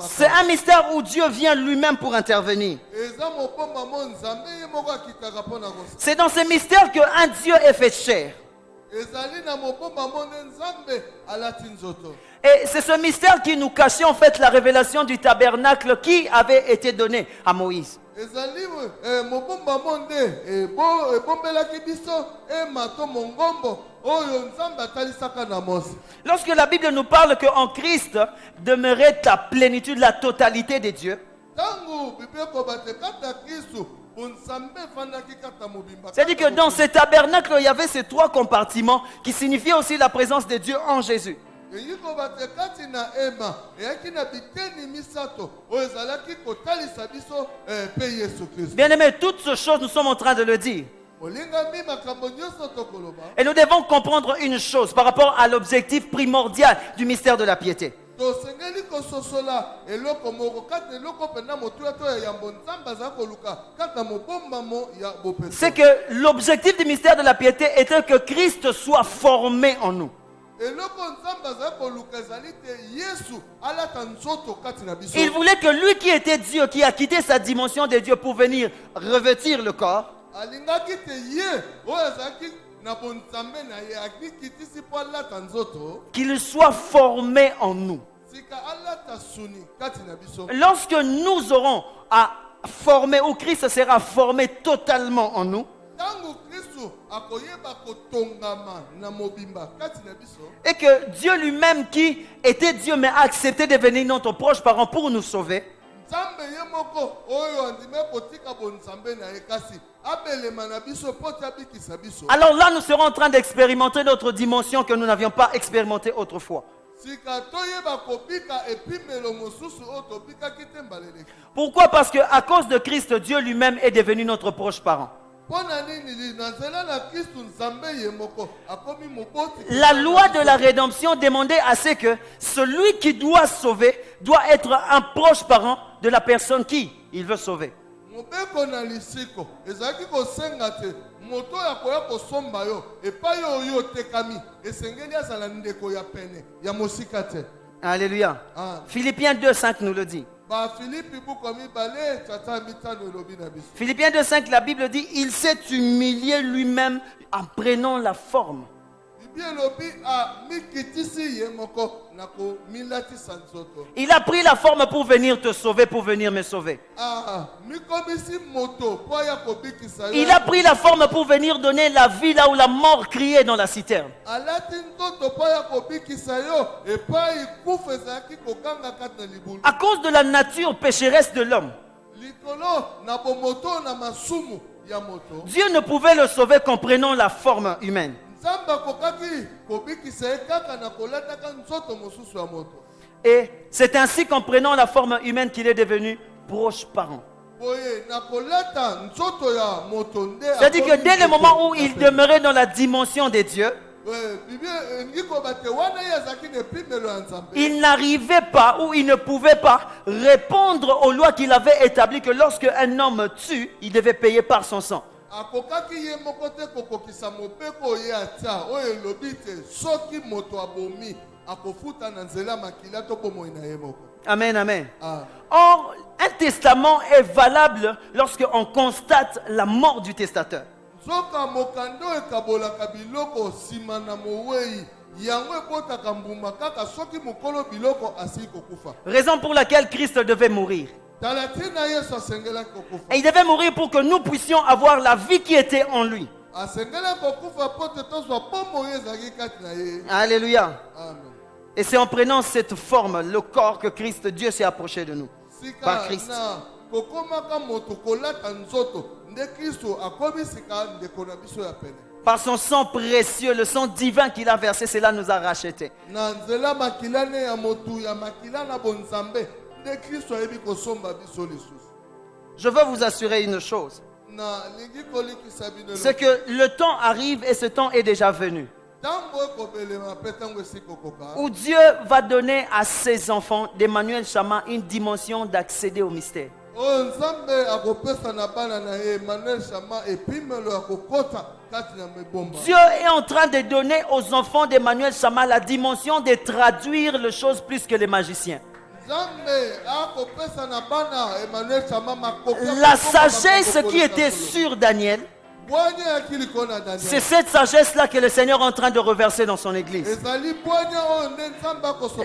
C'est un mystère où Dieu vient lui-même pour intervenir. C'est dans ce mystère qu'un Dieu est fait chair. Et c'est ce mystère qui nous cachait en fait la révélation du tabernacle qui avait été donné à Moïse. Lorsque la Bible nous parle qu'en Christ demeurait la plénitude, la totalité des dieux, c'est-à-dire que dans ce tabernacle, il y avait ces trois compartiments qui signifiaient aussi la présence de Dieu en Jésus. Bien aimé, toutes ces choses, nous sommes en train de le dire. Et nous devons comprendre une chose par rapport à l'objectif primordial du mystère de la piété. C'est que l'objectif du mystère de la piété était que Christ soit formé en nous. Il voulait que lui qui était Dieu, qui a quitté sa dimension de Dieu pour venir revêtir le corps, qu'il soit formé en nous. Lorsque nous aurons à former, ou Christ sera formé totalement en nous, et que Dieu lui-même qui était Dieu mais a accepté de devenir notre proche parent pour nous sauver, alors là nous serons en train d'expérimenter notre dimension que nous n'avions pas expérimentée autrefois. Pourquoi? Parce qu'à cause de Christ, Dieu lui-même est devenu notre proche parent. La loi de la rédemption demandait à ce que celui qui doit sauver doit être un proche parent de la personne qui il veut sauver. Alléluia. Philippiens 2,5 nous le dit. Philippiens 2,5, la Bible dit, il s'est humilié lui-même en prenant la forme. Il a pris la forme pour venir te sauver, pour venir me sauver. Il a pris la forme pour venir donner la vie là où la mort criait dans la citerne. À cause de la nature pécheresse de l'homme, Dieu ne pouvait le sauver qu'en prenant la forme humaine. Et c'est ainsi qu'en prenant la forme humaine qu'il est devenu proche parent. C'est-à-dire que dès le moment où il demeurait dans la dimension des dieux, il n'arrivait pas ou il ne pouvait pas répondre aux lois qu'il avait établies que lorsque un homme tue, il devait payer par son sang. Amen, amen. Or, un testament est valable lorsqu'on constate la mort du testateur. Raison pour laquelle Christ devait mourir. Et il devait mourir pour que nous puissions avoir la vie qui était en lui. Alléluia. Et c'est en prenant cette forme, le corps, que Christ, Dieu s'est approché de nous. Par Christ. Par son sang précieux, le sang divin qu'il a versé, cela nous a rachetés. Je veux vous assurer une chose. C'est que le temps arrive et ce temps est déjà venu. où Dieu va donner à ses enfants d'Emmanuel Chama une dimension d'accéder au mystère. Dieu est en train de donner aux enfants d'Emmanuel Chama la dimension de traduire les choses plus que les magiciens. La sagesse qui était sur Daniel, c'est cette sagesse-là que le Seigneur est en train de reverser dans son église.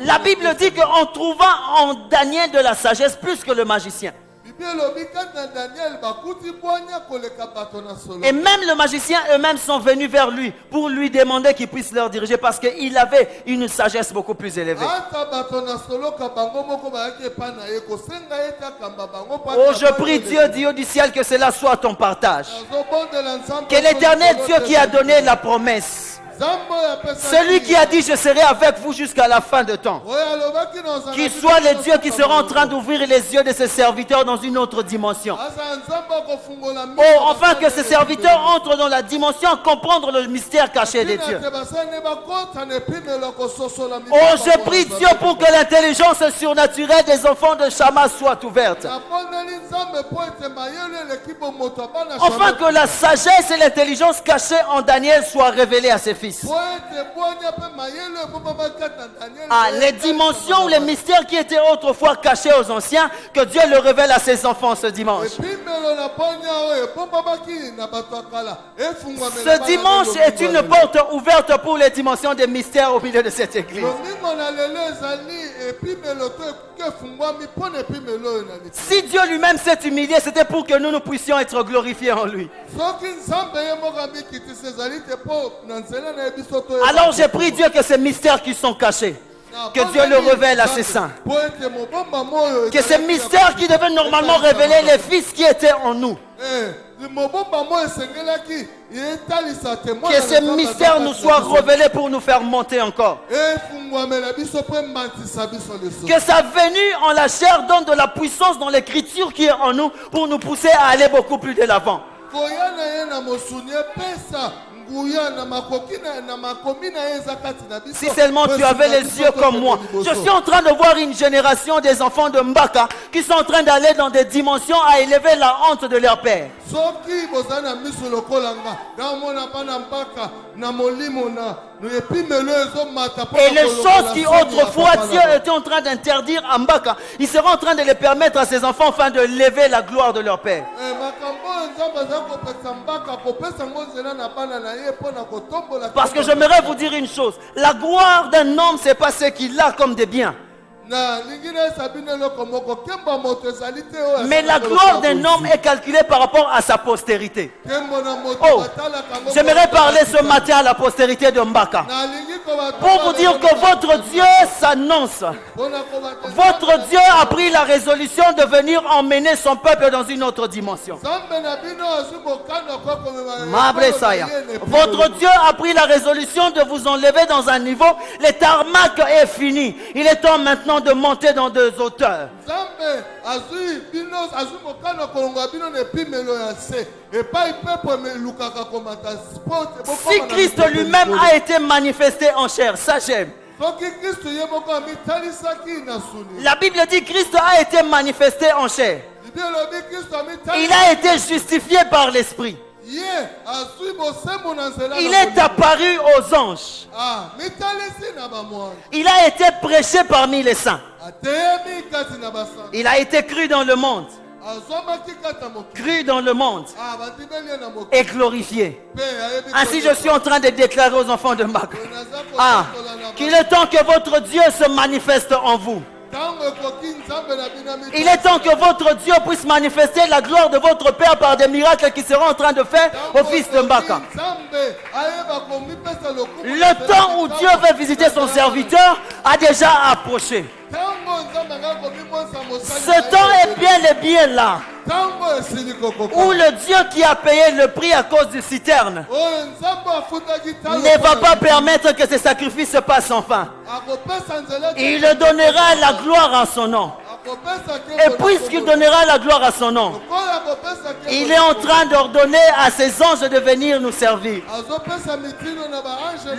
La Bible dit qu'en trouvant en Daniel de la sagesse plus que le magicien. Et même les magiciens eux-mêmes sont venus vers lui pour lui demander qu'il puisse leur diriger parce qu'il avait une sagesse beaucoup plus élevée. Oh, je prie Dieu, Dieu du ciel, que cela soit ton partage. Que l'Éternel Dieu qui a donné la promesse, celui qui a dit je serai avec vous jusqu'à la fin de temps, qu'il soit le Dieu qui sera en train d'ouvrir les yeux de ses serviteurs dans une autre dimension. Oh, enfin que ses serviteurs entrent dans la dimension à comprendre le mystère caché de Dieu. Oh, je prie Dieu pour que l'intelligence surnaturelle des enfants de Chama soit ouverte. Enfin que la sagesse et l'intelligence cachées en Daniel soient révélées à ses fils. Ah, les dimensions ou les mystères qui étaient autrefois cachés aux anciens, que Dieu le révèle à ses enfants ce dimanche. Ce dimanche est une porte ouverte pour les dimensions des mystères au milieu de cette église. Si Dieu lui-même s'est humilié, c'était pour que nous puissions être glorifiés en lui. Alors j'ai prié Dieu que ces mystères qui sont cachés, que Dieu le révèle à ses saints. Que ces mystères qui devaient normalement révéler les fils qui étaient en nous. Que ces mystères nous soient révélés pour nous faire monter encore. Que sa venue en la chair donne de la puissance dans l'écriture qui est en nous pour nous pousser à aller beaucoup plus de l'avant. Si seulement tu avais les yeux comme moi. Je suis en train de voir une génération des enfants de Mbaka qui sont en train d'aller dans des dimensions à élever la honte de leur père. Et les choses qui autrefois Dieu était en train d'interdire à Mbaka, il sera en train de les permettre à ses enfants afin de lever la gloire de leur père. Parce que j'aimerais vous dire une chose. La gloire d'un homme, c'est pas ce qu'il a comme des biens. Mais la gloire d'un homme est calculée par rapport à sa postérité. Oh, j'aimerais parler ce matin à la postérité de Mbaka pour vous dire que votre Dieu s'annonce. Votre Dieu a pris la résolution de venir emmener son peuple dans une autre dimension. Votre Dieu a pris la résolution de vous enlever dans un niveau. Le tarmac est fini. Il est temps maintenant de monter dans deux hauteurs. Si Christ lui-même a été manifesté en chair, ça j'aime. La Bible dit que Christ a été manifesté en chair. Il a été justifié par l'Esprit. Il est apparu aux anges. Il a été prêché parmi les saints. Il a été cru dans le monde. Cru dans le monde et glorifié. Ainsi je suis en train de déclarer aux enfants de Mbaka qu'il est temps que votre Dieu se manifeste en vous. Il est temps que votre Dieu puisse manifester la gloire de votre Père par des miracles qui seront en train de faire au fils de Mbaka. Le temps où Dieu veut visiter son serviteur a déjà approché. Ce temps est bien et bien là. Où le Dieu qui a payé le prix à cause du citerne ne va pas permettre que ce sacrifice se passe enfin. Il donnera la gloire en son nom. Et puisqu'il donnera la gloire à son nom, il est en train d'ordonner à ses anges de venir nous servir.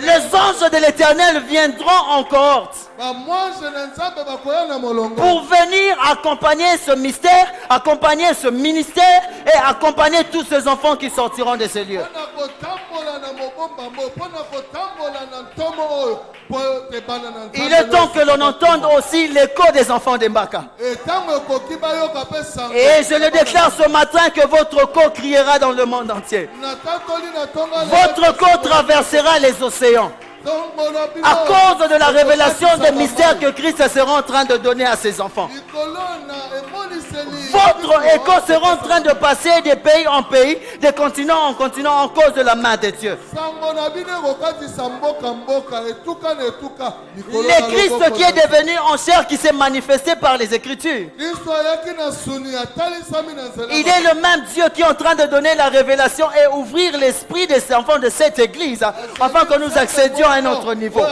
Les anges de l'Éternel viendront en cohorte pour venir accompagner ce mystère, accompagner ce ministère et accompagner tous ces enfants qui sortiront de ces lieux. Il est temps que l'on entende aussi l'écho des enfants de Mbaka. Et je le déclare ce matin que votre cœur criera dans le monde entier. Votre cœur traversera les océans. À cause de la révélation des mystères que Christ sera en train de donner à ses enfants. Votre écho sera en train de passer de pays en pays, de continent en continent, en cause de la main de Dieu. Le Christ qui est devenu en chair, qui s'est manifesté par les Écritures. Il est le même Dieu qui est en train de donner la révélation et ouvrir l'esprit des enfants de cette église, afin que nous accédions à un autre niveau.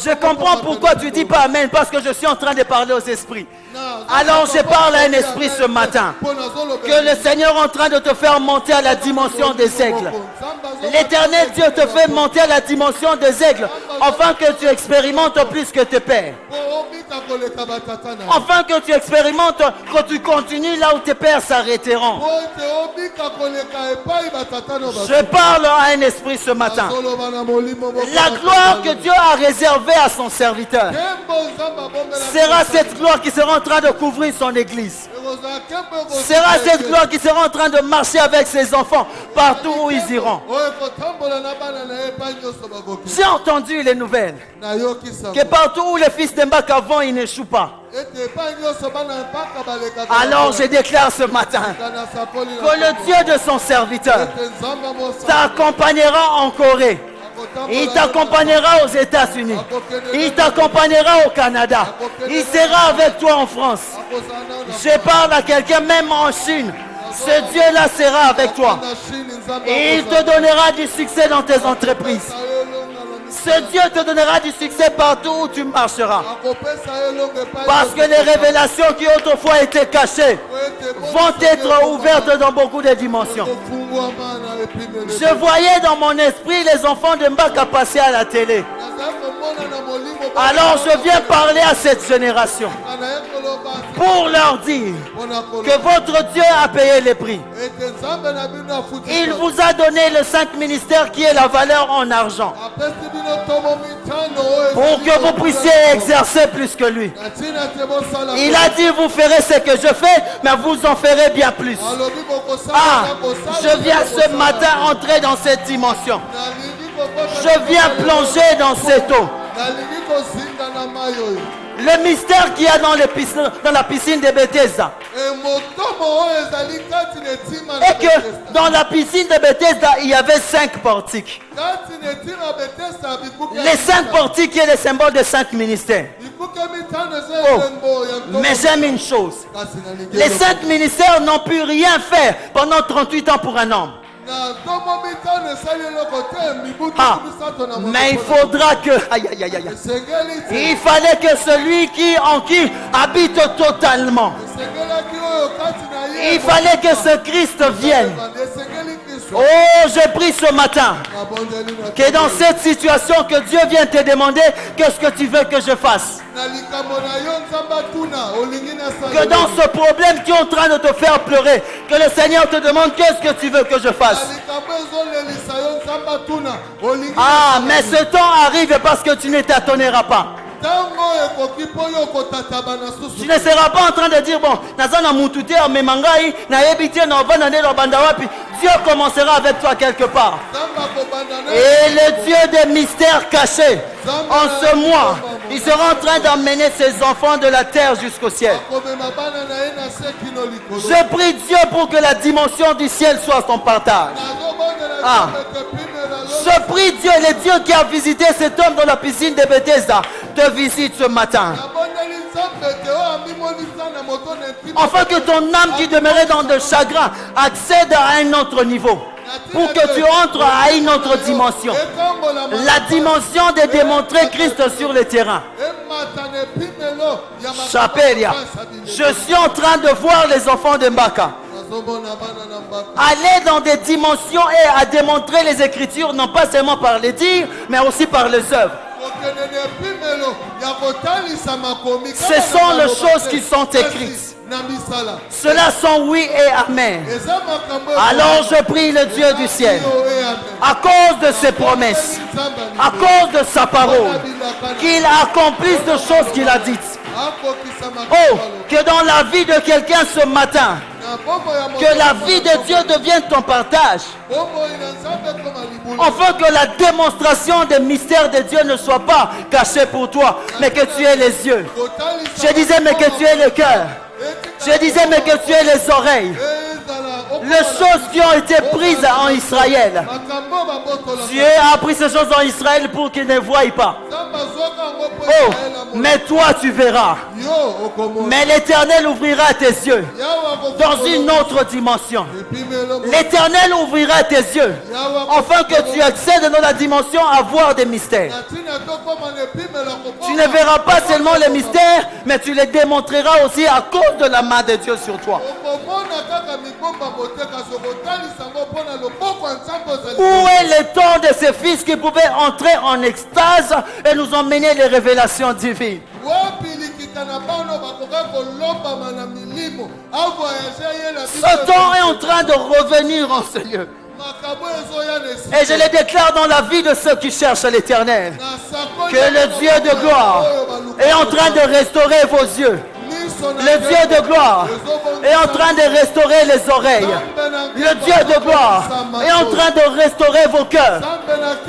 Je comprends pourquoi tu dis pas Amen, parce que je suis en train de parler aux esprits. Alors je parle à un esprit ce matin. Que le Seigneur est en train de te faire monter à la dimension des aigles. L'Éternel Dieu te fait monter à la dimension des aigles, afin que tu expérimentes plus que tes pères. Afin que tu expérimentes, que tu continues là où tes pères s'arrêteront. Je parle à un esprit ce matin. La gloire que Dieu a réservée à son serviteur sera cette gloire qui sera en train de couvrir son église. Sera cette gloire qui sera en train de marcher avec ses enfants partout où ils iront. J'ai entendu les nouvelles que partout où les fils de Mbaka vont, ils n'échouent pas. Alors je déclare ce matin que le Dieu de son serviteur t'accompagnera en Corée. Il t'accompagnera aux États-Unis. Il t'accompagnera au Canada. Il sera avec toi en France. Je parle à quelqu'un même en Chine. Ce Dieu-là sera avec toi. Et il te donnera du succès dans tes entreprises. Ce Dieu te donnera du succès partout où tu marcheras. Parce que les révélations qui autrefois étaient cachées vont être ouvertes dans beaucoup de dimensions. Je voyais dans mon esprit les enfants de Mbaka passer à la télé. Alors je viens parler à cette génération pour leur dire que votre Dieu a payé les prix. Il vous a donné le saint ministère qui est la valeur en argent, pour que vous puissiez exercer plus que lui. Il a dit vous ferez ce que je fais, mais vous en ferez bien plus. Ah, je viens ce matin entrer dans cette dimension. Je viens plonger dans cette eau. Le mystère qu'il y a dans la piscine de Bethesda. Et que dans la piscine de Bethesda, il y avait 5 portiques. Les 5 portiques qui est le symbole de 5 ministères. Oh, mais j'aime une chose. Les 5 ministères n'ont pu rien faire pendant 38 ans pour un homme. Ah, mais il faudra que... Aïe, aïe, aïe, aïe. Il fallait que celui en qui habite totalement. Il fallait que ce Christ vienne. Oh, je prie ce matin que dans cette situation que Dieu vienne te demander qu'est-ce que tu veux que je fasse. Que dans ce problème qui est en train de te faire pleurer, que le Seigneur te demande qu'est-ce que tu veux que je fasse. Ah, mais ce temps arrive parce que tu ne t'étonneras pas. Tu ne seras pas en train de dire bon, Dieu commencera avec toi quelque part. Et le Dieu des mystères cachés, en ce mois, il sera en train d'emmener ses enfants de la terre jusqu'au ciel. Je prie Dieu pour que la dimension du ciel soit son partage. Ah. Je prie Dieu, le Dieu qui a visité cet homme dans la piscine de Bethesda, te visite ce matin. Afin que ton âme qui demeurait dans le chagrin accède à un autre niveau. pour que tu entres à une autre dimension. La dimension de démontrer Christ sur le terrain. Chapelia. Je suis en train de voir les enfants de Mbaka aller dans des dimensions et à démontrer les Écritures, non pas seulement par les dires, mais aussi par les œuvres. Ce sont les choses qui sont écrites. Cela sont oui et amen. Alors je prie le Dieu du ciel, à cause de ses promesses, à cause de sa parole, qu'il accomplisse de choses qu'il a dites. Oh, que dans la vie de quelqu'un ce matin, que la vie de Dieu devienne ton partage. Afin que la démonstration des mystères de Dieu ne soit pas cachée pour toi, mais que tu aies les yeux. Je disais, mais que tu aies le cœur. Je disais, mais que tu aies les oreilles. Les choses qui ont été prises en Israël. Dieu a pris ces choses en Israël pour qu'ils ne voient pas. Oh, mais toi tu verras. Mais l'Éternel ouvrira tes yeux dans une autre dimension. L'Éternel ouvrira tes yeux afin que tu accèdes dans la dimension à voir des mystères. Tu ne verras pas seulement les mystères, mais tu les démontreras aussi à cause de la main de Dieu sur toi. Où est le temps de ces fils qui pouvaient entrer en extase et nous emmener les révélations divines? Ce temps est en train de revenir en ce lieu. Et je le déclare dans la vie de ceux qui cherchent l'Éternel, que le Dieu de gloire est en train de restaurer vos yeux. Le Dieu de gloire est en train de restaurer les oreilles. Le Dieu de gloire est en train de restaurer vos cœurs,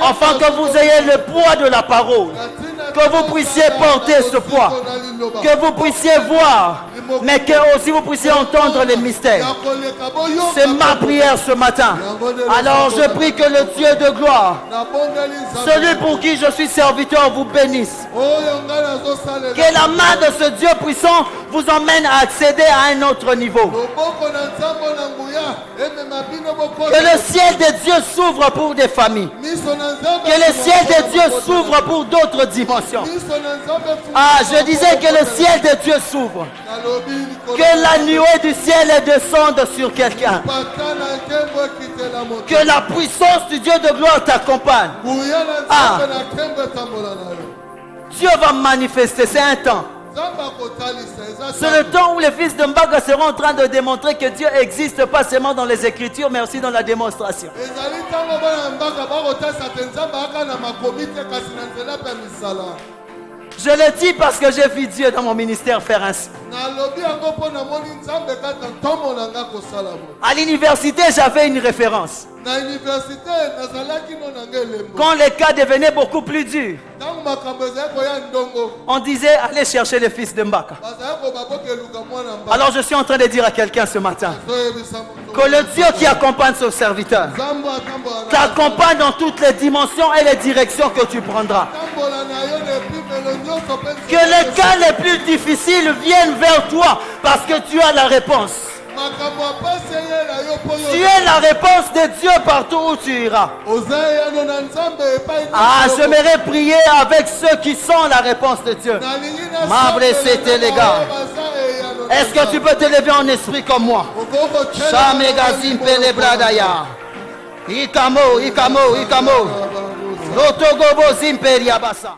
afin que vous ayez le poids de la parole, que vous puissiez porter ce poids, que vous puissiez voir, mais que aussi vous puissiez entendre les mystères. C'est ma prière ce matin. Alors je prie que le Dieu de gloire, celui pour qui je suis serviteur, vous bénisse. Que la main de ce Dieu puissant vous emmène à accéder à un autre niveau. Que le ciel de Dieu s'ouvre pour des familles. Que le ciel de Dieu s'ouvre pour d'autres dimensions. Ah, je disais que le ciel de Dieu s'ouvre. Que la nuée du ciel descende sur quelqu'un. Que la puissance du Dieu de gloire t'accompagne. Ah, Dieu va manifester, c'est un temps. C'est le temps où les fils de Mbaka seront en train de démontrer que Dieu existe pas seulement dans les Écritures, mais aussi dans la démonstration. Je le dis parce que j'ai vu Dieu dans mon ministère faire ainsi. À l'université, j'avais une référence. Quand les cas devenaient beaucoup plus durs, on disait allez chercher les fils de Mbaka. Alors je suis en train de dire à quelqu'un ce matin que le Dieu qui accompagne son serviteur t'accompagne dans toutes les dimensions et les directions que tu prendras. Que les cas les plus difficiles viennent vers toi parce que tu as la réponse. Tu es la réponse de Dieu partout où tu iras. Ah, j'aimerais prier avec ceux qui sont la réponse de Dieu. M'abressez les gars. Est-ce que tu peux te lever en esprit comme moi? Chamegazim pelebradaya. Ikamo, ikamo, ikamo. Rotogobo zimperia basa.